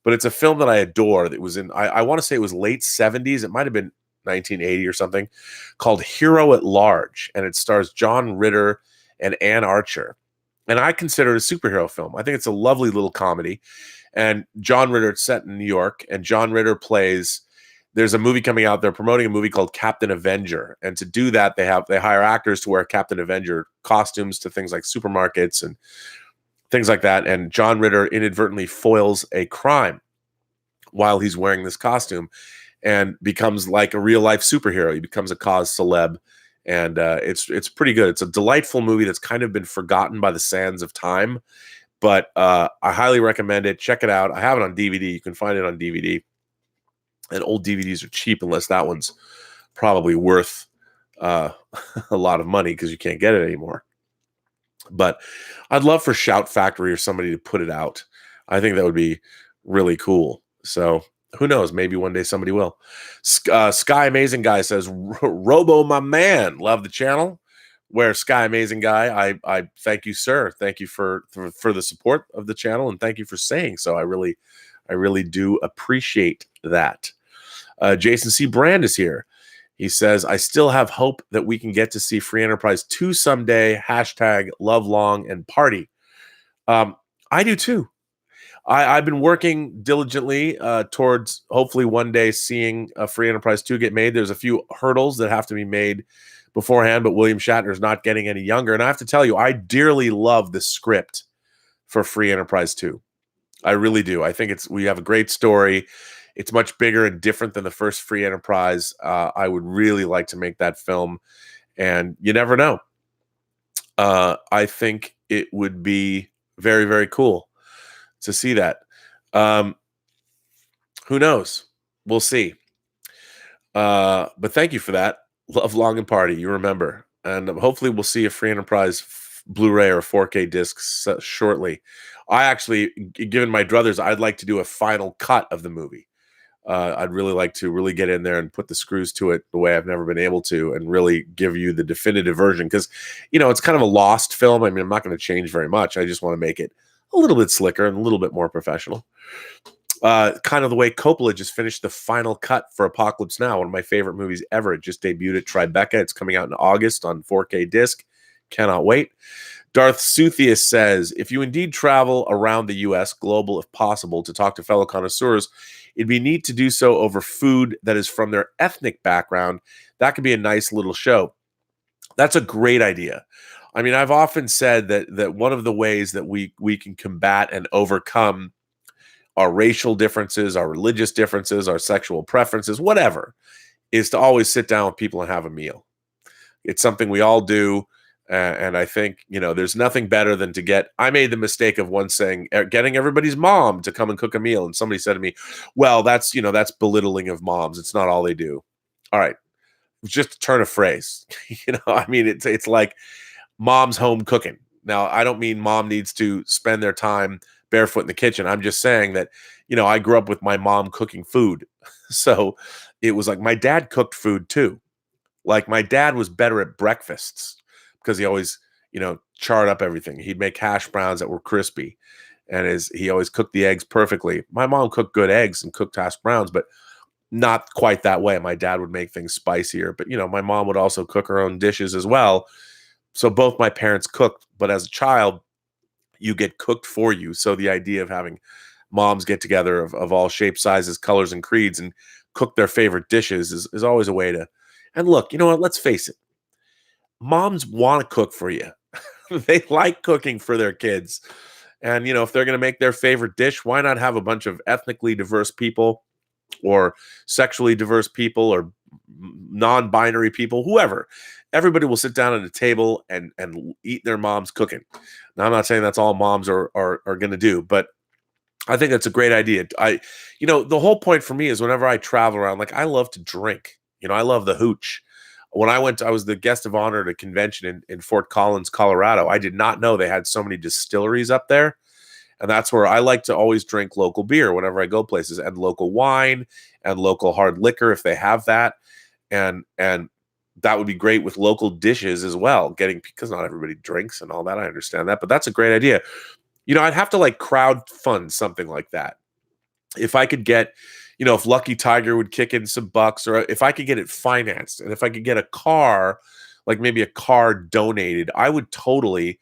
but it's a film that I adore that was in, I want to say it was late 70s. It might have been 1980 or something, called Hero at Large. And it stars John Ritter and Ann Archer. And I consider it a superhero film. I think it's a lovely little comedy. And John Ritter, it's set in New York, and John Ritter there's a movie coming out, they're promoting a movie called Captain Avenger. And to do that, they hire actors to wear Captain Avenger costumes to things like supermarkets and things like that. And John Ritter inadvertently foils a crime while he's wearing this costume and becomes like a real life superhero. He becomes a cause celeb. And it's pretty good. It's a delightful movie that's kind of been forgotten by the sands of time, but I highly recommend it. Check it out. I have it on DVD. You can find it on DVD. And old DVDs are cheap unless that one's probably worth a lot of money because you can't get it anymore. But I'd love for Shout Factory or somebody to put it out. I think that would be really cool. So who knows? Maybe one day somebody will. Sky Amazing Guy says, "Robo, my man, love the channel." Where Sky Amazing Guy, I thank you, sir. Thank you for the support of the channel, and thank you for saying so. I really do appreciate that. Jason C. Brand is here. He says, "I still have hope that we can get to see Free Enterprise 2 someday. #love long and party." I do too. I've been working diligently towards hopefully one day seeing a Free Enterprise 2 get made. There's a few hurdles that have to be made beforehand, but William Shatner is not getting any younger. And I have to tell you, I dearly love the script for Free Enterprise 2. I really do. I think we have a great story. It's much bigger and different than the first Free Enterprise. I would really like to make that film, and you never know. I think it would be very, very cool to see that. Who knows? We'll see. But thank you for that. Love long and party. You remember. And hopefully we'll see a Free Enterprise Blu-ray or 4K disc shortly. I actually, given my druthers, I'd like to do a final cut of the movie. I'd really like to really get in there and put the screws to it the way I've never been able to, and really give you the definitive version. Because, it's kind of a lost film. I mean, I'm not going to change very much. I just want to make it a little bit slicker and a little bit more professional. Kind of the way Coppola just finished the final cut for Apocalypse Now, one of my favorite movies ever. It just debuted at Tribeca. It's coming out in August on 4K disc. Cannot wait. Darth Suthius says, "If you indeed travel around the U.S., global if possible, to talk to fellow connoisseurs, it'd be neat to do so over food that is from their ethnic background. That could be a nice little show." That's a great idea. I mean, I've often said that one of the ways that we can combat and overcome our racial differences, our religious differences, our sexual preferences, whatever, is to always sit down with people and have a meal. It's something we all do. And I think, there's nothing better than to get, I made the mistake of once saying, getting everybody's mom to come and cook a meal. And somebody said to me, well, that's belittling of moms. It's not all they do. All right. Just a turn of phrase. I mean, it's like mom's home cooking. Now, I don't mean mom needs to spend their time barefoot in the kitchen. I'm just saying that, I grew up with my mom cooking food. So it was like my dad cooked food too. Like my dad was better at breakfasts because he always, charred up everything. He'd make hash browns that were crispy, and he always cooked the eggs perfectly. My mom cooked good eggs and cooked hash browns, but not quite that way. My dad would make things spicier, but my mom would also cook her own dishes as well. So both my parents cooked, but as a child, you get cooked for you. So the idea of having moms get together of all shapes, sizes, colors, and creeds and cook their favorite dishes is always a way to. And look, you know what? Let's face it. Moms want to cook for you. They like cooking for their kids. And, if they're going to make their favorite dish, why not have a bunch of ethnically diverse people or sexually diverse people or non-binary people, whoever? Everybody will sit down at a table and eat their mom's cooking. Now, I'm not saying that's all moms are going to do, but I think that's a great idea. The whole point for me is whenever I travel around, like I love to drink. I love the hooch. When I was the guest of honor at a convention in Fort Collins, Colorado. I did not know they had so many distilleries up there. And that's where I like to always drink local beer whenever I go places, and local wine and local hard liquor if they have that. And that would be great with local dishes as well, because not everybody drinks and all that. I understand that, but that's a great idea. I'd have to like crowd fund something like that. If I could get, if Lucky Tiger would kick in some bucks, or if I could get it financed, and if I could get a car, like maybe a car donated, I would totally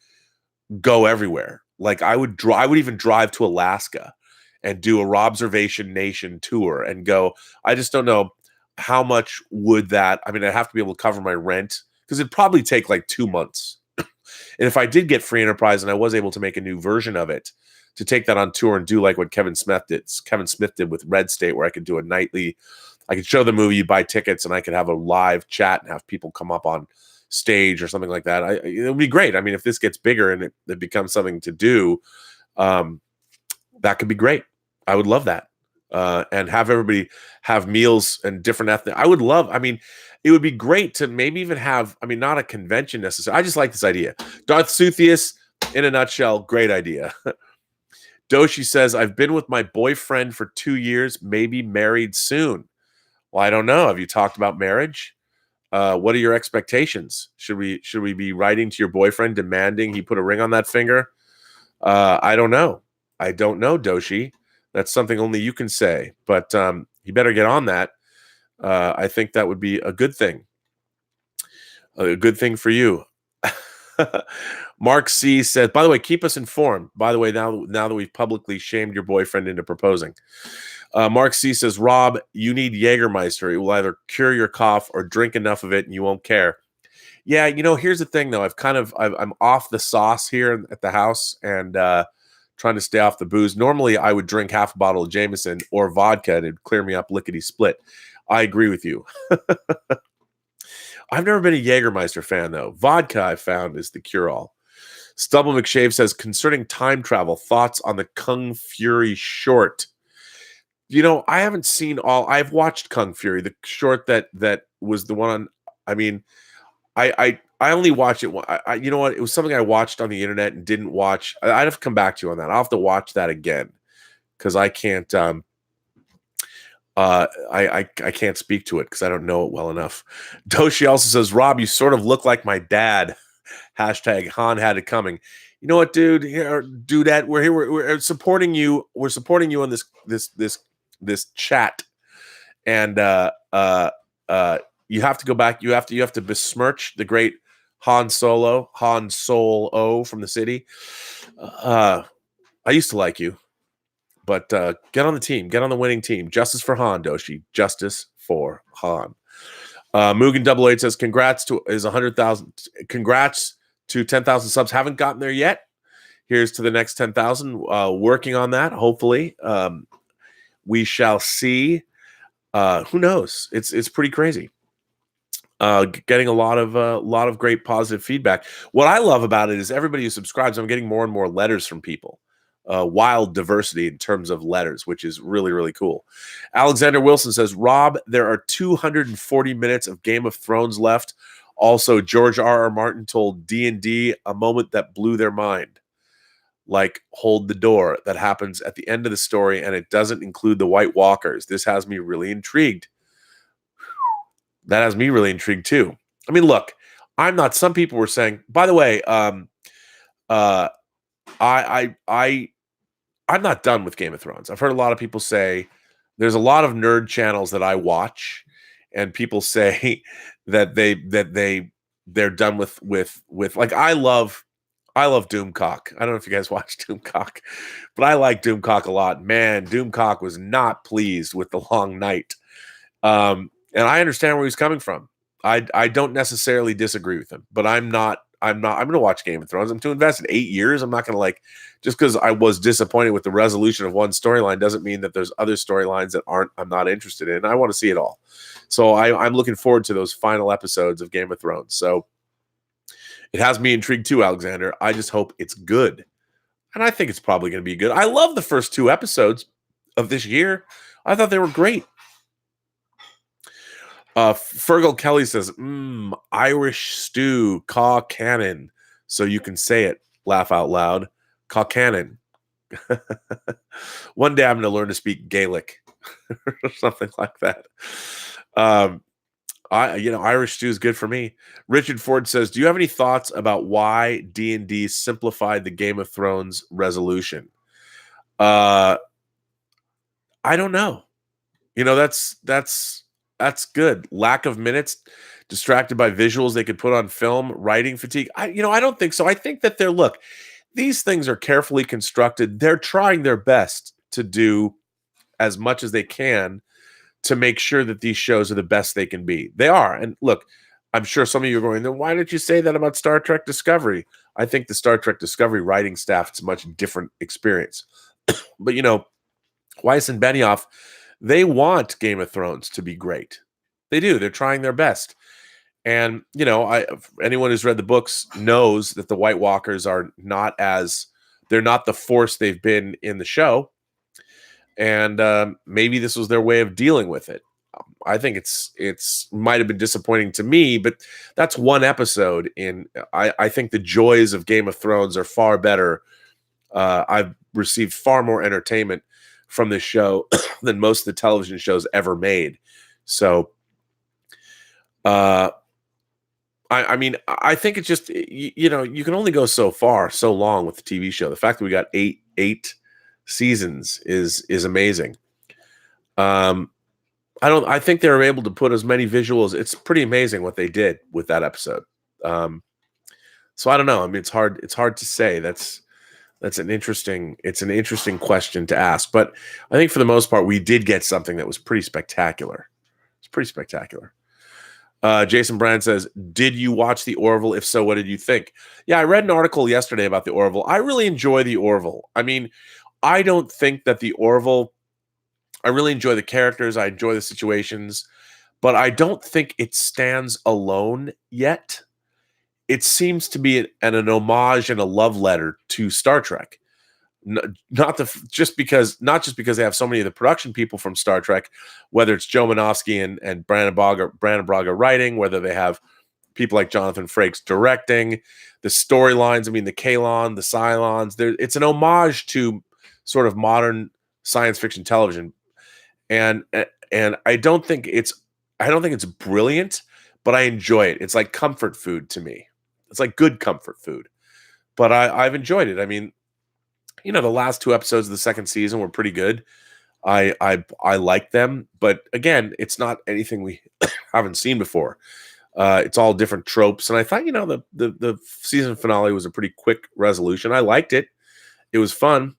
go everywhere. Like I would even drive to Alaska and do a Robservation Nation tour and go. I just don't know how much would that. I mean, I'd have to be able to cover my rent because it'd probably take like 2 months. And if I did get free enterprise and I was able to make a new version of it, to take that on tour and do like what Kevin Smith did with Red State, where I could do a nightly, I could show the movie, you buy tickets, and I could have a live chat and have people come up on stage or something like that. It would be great. I mean, if this gets bigger and it becomes something to do, that could be great. I would love that. And have everybody have meals and different ethnic. It would be great to maybe even have, not a convention necessarily. I just like this idea. Darth Suthius, in a nutshell, great idea. Doshi says, I've been with my boyfriend for 2 years, maybe married soon. Well, I don't know. Have you talked about marriage? What are your expectations? Should we be writing to your boyfriend demanding he put a ring on that finger? I don't know. I don't know, Doshi. That's something only you can say. But you better get on that. I think that would be a good thing. A good thing for you. Mark C says, by the way, keep us informed. By the way, now that we've publicly shamed your boyfriend into proposing. Mark C says, Rob, you need Jägermeister. It will either cure your cough or drink enough of it and you won't care. Yeah, here's the thing though. I'm off the sauce here at the house and trying to stay off the booze. Normally I would drink half a bottle of Jameson or vodka and it'd clear me up lickety split. I agree with you. I've never been a Jägermeister fan though. Vodka I found is the cure-all. Stubble McShave says, concerning time travel, thoughts on the Kung Fury short. I haven't seen I've watched Kung Fury, the short that was the one on, I only watched it. You know what? It was something I watched on the internet and didn't watch. I'd have to come back to you on that. I'll have to watch that again because I can't, I can't speak to it because I don't know it well enough. Doshi also says, Rob, you sort of look like my dad. Hashtag Han had it coming. You know what, dude? Dudette, we're here. We're supporting you. We're supporting you on this chat, and you have to go back. You have to besmirch the great Han Solo from the city. I used to like you, but get on the team. Get on the winning team. Justice for Han, Doshi. Justice for Han. Mugen 88 says, congrats to his 100,000. Congrats to 10,000 subs. Haven't gotten there yet. Here's to the next 10,000. Working on that. Hopefully, we shall see. Who knows? It's pretty crazy. Getting a lot of great positive feedback. What I love about it is everybody who subscribes, I'm getting more and more letters from people. Wild diversity in terms of letters, which is really, really cool. Alexander Wilson says, Rob, there are 240 minutes of Game of Thrones left. Also, George R.R. Martin told D&D a moment that blew their mind. Like Hold the Door, that happens at the end of the story, and it doesn't include the White Walkers. This has me really intrigued. That has me really intrigued too. I mean, look, I'm not. Some people were saying, by the way, I'm not done with Game of Thrones. I've heard a lot of people say there's a lot of nerd channels that I watch, and people say that they're done with like I love Doomcock. I don't know if you guys watch Doomcock, but I like Doomcock a lot. Man, Doomcock was not pleased with the long night. And I understand where he's coming from. I don't necessarily disagree with him, but I'm going to watch Game of Thrones. I'm too invested. 8 years. I'm not going to just because I was disappointed with the resolution of one storyline doesn't mean that there's other storylines that I'm not interested in. I want to see it all. So I'm looking forward to those final episodes of Game of Thrones. So it has me intrigued too, Alexander. I just hope it's good. And I think it's probably going to be good. I love the first 2 episodes of this year. I thought they were great. Fergal Kelly says, Irish stew, caw cannon. So you can say it, laugh out loud. Caw cannon. One day I'm going to learn to speak Gaelic or something like that. Irish stew is good for me. Richard Ford says, do you have any thoughts about why D&D simplified the Game of Thrones resolution? I don't know. That's good. Lack of minutes, distracted by visuals they could put on film, writing fatigue. I don't think so. I think that these things are carefully constructed. They're trying their best to do as much as they can to make sure that these shows are the best they can be. They are. And look, I'm sure some of you are going, then why did you say that about Star Trek Discovery? I think the Star Trek Discovery writing staff is a much different experience. But, Weiss and Benioff, they want Game of Thrones to be great. They do. They're trying their best. And, anyone who's read the books knows that the White Walkers are they're not the force they've been in the show. And maybe this was their way of dealing with it. I think it's might have been disappointing to me, but that's one episode I think the joys of Game of Thrones are far better. I've received far more entertainment from this show than most of the television shows ever made. So, I think it's just, you can only go so far, so long with the TV show. The fact that we got eight seasons is amazing. I think they were able to put as many visuals. It's pretty amazing what they did with that episode. So I don't know. I mean, it's hard to say. It's an interesting question to ask, but I think for the most part, we did get something that was pretty spectacular. It's pretty spectacular. Jason Brand says, did you watch The Orville? If so, what did you think? Yeah, I read an article yesterday about The Orville. I really enjoy The Orville. I mean, I don't think that The Orville, I really enjoy the characters. I enjoy the situations, but I don't think it stands alone yet. It seems to be an homage and a love letter to Star Trek. Not just because they have so many of the production people from Star Trek, whether it's Joe Menosky and Brandon Braga writing, whether they have people like Jonathan Frakes directing, the storylines. I mean, the Kaylon, the Cylons. It's an homage to sort of modern science fiction television, and I don't think it's brilliant, but I enjoy it. It's like comfort food to me. It's like good comfort food, but I've enjoyed it. I mean, the last 2 episodes of the second season were pretty good. I like them, but again, it's not anything we haven't seen before. It's all different tropes, and I thought the season finale was a pretty quick resolution. I liked it. It was fun,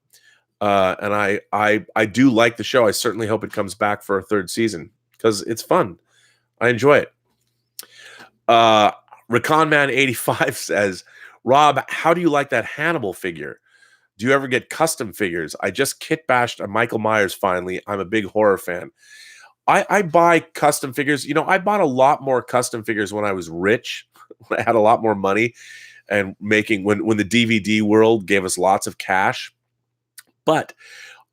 and I do like the show. I certainly hope it comes back for a 3rd season because it's fun. I enjoy it. Raconman85 says, Rob, how do you like that Hannibal figure? Do you ever get custom figures? I just kit bashed a Michael Myers finally. I'm a big horror fan. I buy custom figures. You know, I bought a lot more custom figures when I was rich. When I had a lot more money and making when the DVD world gave us lots of cash. But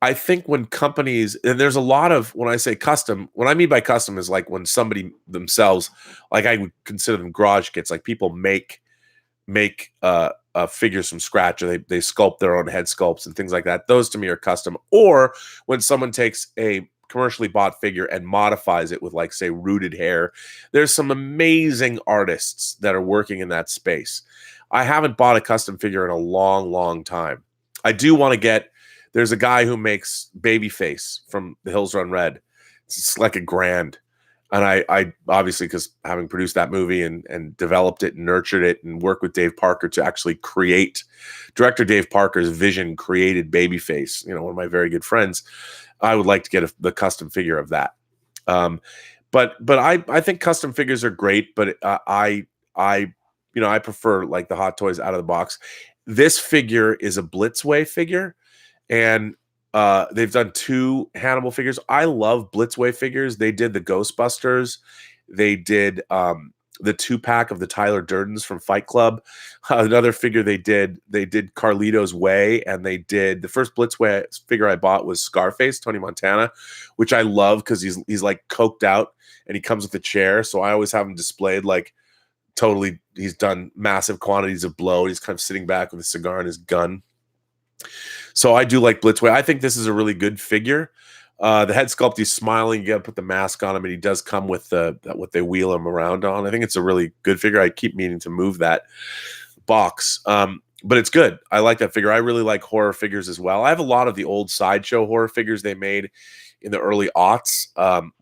I think when companies, and there's a lot of, when I say custom, what I mean by custom is like when somebody themselves, like I would consider them garage kits, like people make figures from scratch, or they sculpt their own head sculpts and things like that. Those to me are custom. Or when someone takes a commercially bought figure and modifies it with, like, say, rooted hair. There's some amazing artists that are working in that space. I haven't bought a custom figure in a long, long time. I do want to get, there's a guy who makes Babyface from The Hills Run Red. It's like $1,000. And I obviously, because having produced that movie and developed it and nurtured it and worked with Dave Parker to actually create, director Dave Parker's vision created Babyface, you know, one of my very good friends. I would like to get the custom figure of that. But I think custom figures are great, but I prefer like the Hot Toys out of the box. This figure is a Blitzway figure, and they've done 2 Hannibal figures. I love Blitzway figures. They did the Ghostbusters. They did the 2-pack of the Tyler Durdens from Fight Club. Another figure they did Carlito's Way, and they did, the first Blitzway figure I bought was Scarface, Tony Montana, which I love because he's like coked out and he comes with a chair. So I always have him displayed like totally, he's done massive quantities of blow. He's kind of sitting back with a cigar and his gun. So I do like Blitzway. I think this is a really good figure. The head sculpt, he's smiling. You got to put the mask on him, and he does come with what they wheel him around on. I think it's a really good figure. I keep meaning to move that box, but it's good. I like that figure. I really like horror figures as well. I have a lot of the old Sideshow horror figures they made in the early aughts,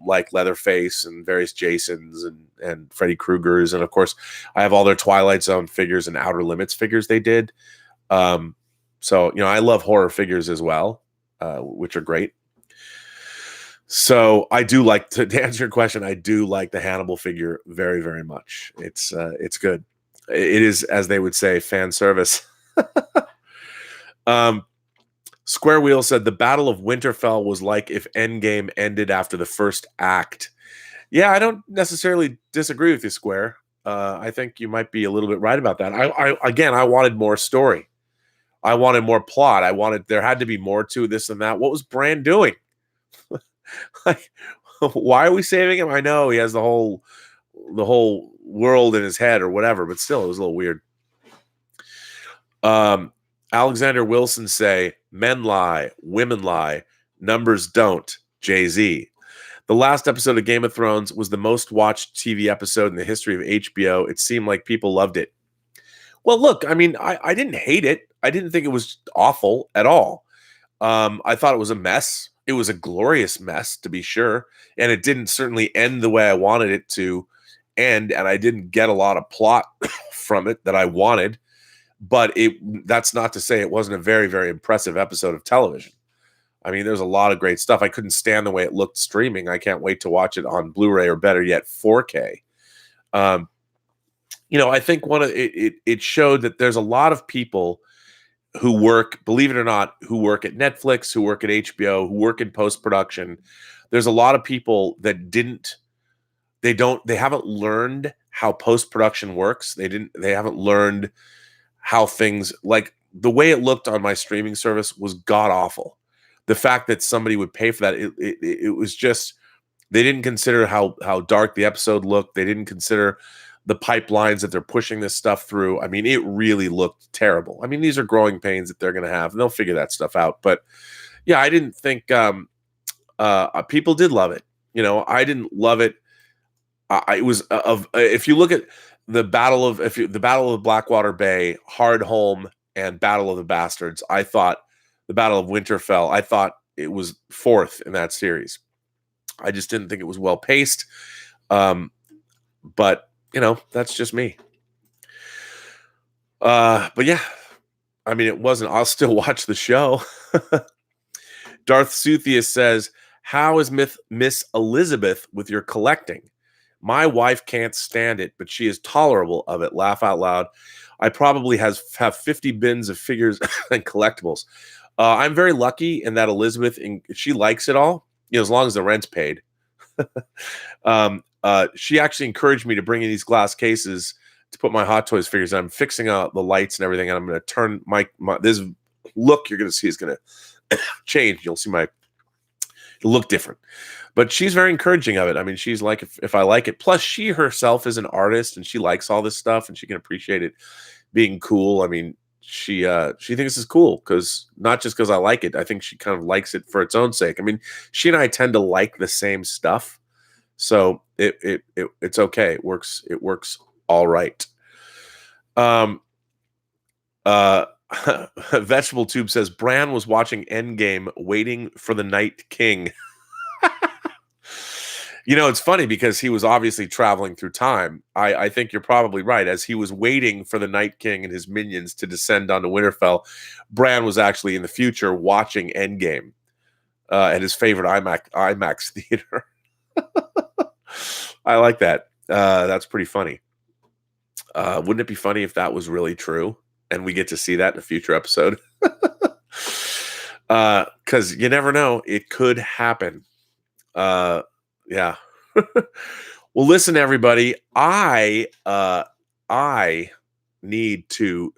like Leatherface and various Jasons and Freddy Kruegers, and of course, I have all their Twilight Zone figures and Outer Limits figures they did. So, you know, I love horror figures as well, which are great. So I do like, to answer your question, I do like the Hannibal figure very, very much. It's good. It is, as they would say, fan service. Square Wheel said the Battle of Winterfell was like if Endgame ended after the first act. Yeah, I don't necessarily disagree with you, Square. I think you might be a little bit right about that. I wanted more story. I wanted more plot. There had to be more to this and that. What was Bran doing? Like, why are we saving him? I know he has the whole world in his head or whatever, but still, it was a little weird. Alexander Wilson say, men lie, women lie, numbers don't. Jay-Z. The last episode of Game of Thrones was the most watched TV episode in the history of HBO. It seemed like people loved it. Well, look, I mean, I didn't hate it. I didn't think it was awful at all. I thought it was a mess. It was a glorious mess, to be sure. And it didn't certainly end the way I wanted it to end. And I didn't get a lot of plot from it that I wanted. But that's not to say it wasn't a very, very impressive episode of television. I mean, there's a lot of great stuff. I couldn't stand the way it looked streaming. I can't wait to watch it on Blu-ray, or better yet, 4K. You know, I think it showed that there's a lot of people who work, believe it or not, who work at Netflix, who work at HBO, who work in post-production. There's a lot of people that they haven't learned how post-production works. They haven't learned how things, like the way it looked on my streaming service was god awful. The fact that somebody would pay for that, it was just, they didn't consider how dark the episode looked. They didn't consider the pipelines that they're pushing this stuff through. I mean, it really looked terrible. I mean, these are growing pains that they're going to have, and they'll figure that stuff out. But yeah, I didn't think people did love it. You know, I didn't love it. It was if you look at the Battle of Blackwater Bay, Hardhome, and Battle of the Bastards, I thought the Battle of Winterfell, I thought it was 4th in that series. I just didn't think it was well paced. But you know, that's just me. But yeah, I mean, it wasn't. I'll still watch the show. Darth Suthius says, how is Miss Elizabeth with your collecting? My wife can't stand it, but she is tolerable of it. Laugh out loud. I probably have 50 bins of figures and collectibles. I'm very lucky in that Elizabeth, she likes it all, as long as the rent's paid. She actually encouraged me to bring in these glass cases to put my Hot Toys figures in. I'm fixing out the lights and everything, and I'm going to turn my this look you're going to see is going to change. You'll see it'll look different. But she's very encouraging of it. I mean, she's like, if I like it. Plus, she herself is an artist, and she likes all this stuff, and she can appreciate it being cool. I mean, she thinks this is cool because not just because I like it. I think she kind of likes it for its own sake. I mean, she and I tend to like the same stuff, so it's okay. It works all right. Vegetable Tube says Bran was watching Endgame, waiting for the Night King. It's funny because he was obviously traveling through time. I think you're probably right. As he was waiting for the Night King and his minions to descend onto Winterfell, Bran was actually in the future watching Endgame at his favorite IMAX theater. I like that. That's pretty funny. Wouldn't it be funny if that was really true and we get to see that in a future episode? Because you never know. It could happen. Yeah. Well, listen, everybody. I need to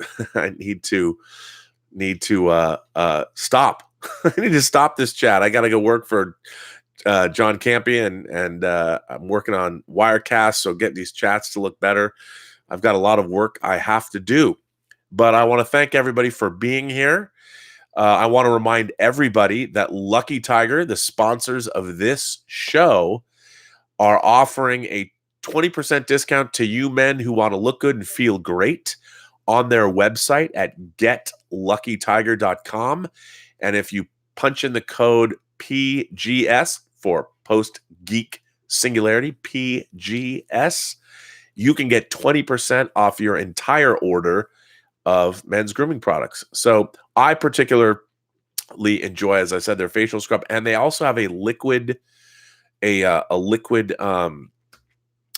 stop. I need to stop this chat. I got to go work for John Campion, and I'm working on Wirecast, so getting these chats to look better. I've got a lot of work I have to do, but I want to thank everybody for being here. I want to remind everybody that Lucky Tiger, the sponsors of this show, are offering a 20% discount to you men who want to look good and feel great on their website at getluckytiger.com. And if you punch in the code PGS for Post-Geek Singularity, PGS, you can get 20% off your entire order of men's grooming products. So I particularly enjoy, as I said, their facial scrub, and they also have a liquid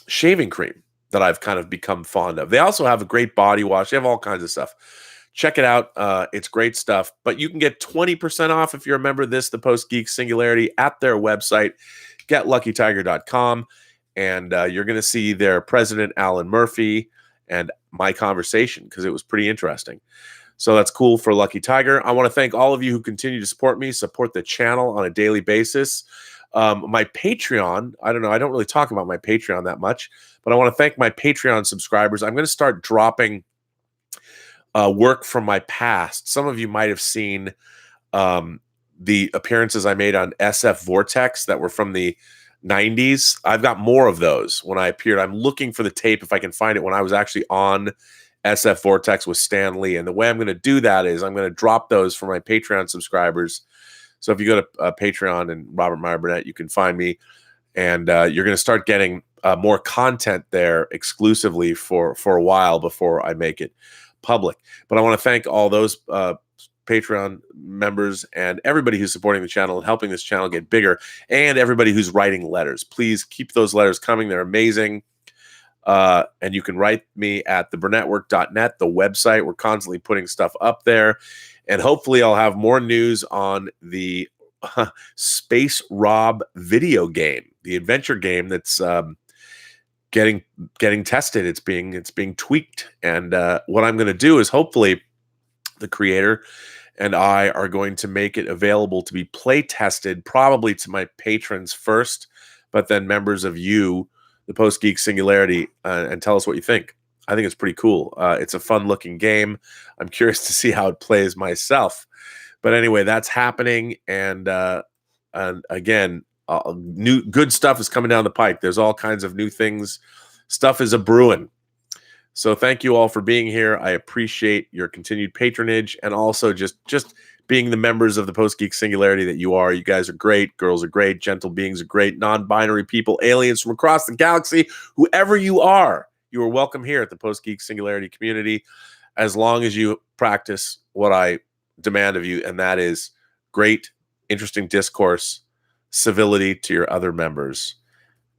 shaving cream that I've kind of become fond of. They also have a great body wash. They have all kinds of stuff. Check it out. It's great stuff. But you can get 20% off if you're a member of the Post-Geek Singularity, at their website, getluckytiger.com. And you're going to see their president, Alan Murphy, and my conversation, because it was pretty interesting. So that's cool for Lucky Tiger. I want to thank all of you who continue to support me, support the channel on a daily basis. My Patreon, I don't know, I don't really talk about my Patreon that much, but I want to thank my Patreon subscribers. I'm going to start dropping work from my past. Some of you might have seen the appearances I made on SF Vortex that were from the 90s. I've got more of those when I appeared. I'm looking for the tape, if I can find it, when I was actually on SF Vortex with Stan Lee. And the way I'm going to do that is I'm going to drop those for my Patreon subscribers. So if you go to Patreon and Robert Meyer Burnett, you can find me, and you're going to start getting more content there exclusively for a while before I make it public. But I want to thank all those Patreon members and everybody who's supporting the channel and helping this channel get bigger, and everybody who's writing letters. Please keep those letters coming. They're amazing. And you can write me at theburnetwork.net, the website. We're constantly putting stuff up there. And hopefully I'll have more news on the Space Rob video game, the adventure game that's getting tested. It's being tweaked. And what I'm going to do is, hopefully the creator and I are going to make it available to be play tested, probably to my patrons first, but then members of the Post-Geek Singularity, and tell us what you think. I think it's pretty cool. It's a fun-looking game. I'm curious to see how it plays myself. But anyway, that's happening, and again, new good stuff is coming down the pike. There's all kinds of new things. Stuff is a-brewing. So thank you all for being here. I appreciate your continued patronage, and also just being the members of the Post-Geek Singularity that you are. You guys are great. Girls are great. Gentle beings are great. Non-binary people, aliens from across the galaxy, whoever you are welcome here at the Post-Geek Singularity community, as long as you practice what I demand of you, and that is great, interesting discourse, civility to your other members.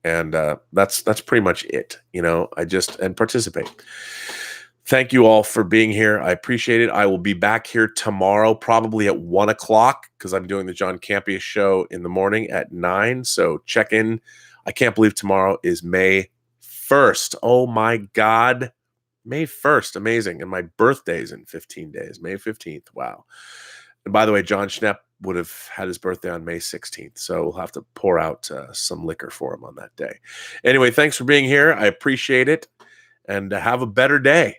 And that's pretty much it. And participate. Thank you all for being here. I appreciate it. I will be back here tomorrow, probably at 1 o'clock, because I'm doing the John Campea show in the morning at 9. So check in. I can't believe tomorrow is May 1st. Oh my God. May 1st. Amazing. And my birthday's in 15 days, May 15th. Wow. And by the way, John Schnepp would have had his birthday on May 16th. So we'll have to pour out some liquor for him on that day. Anyway, thanks for being here. I appreciate it. And have a better day.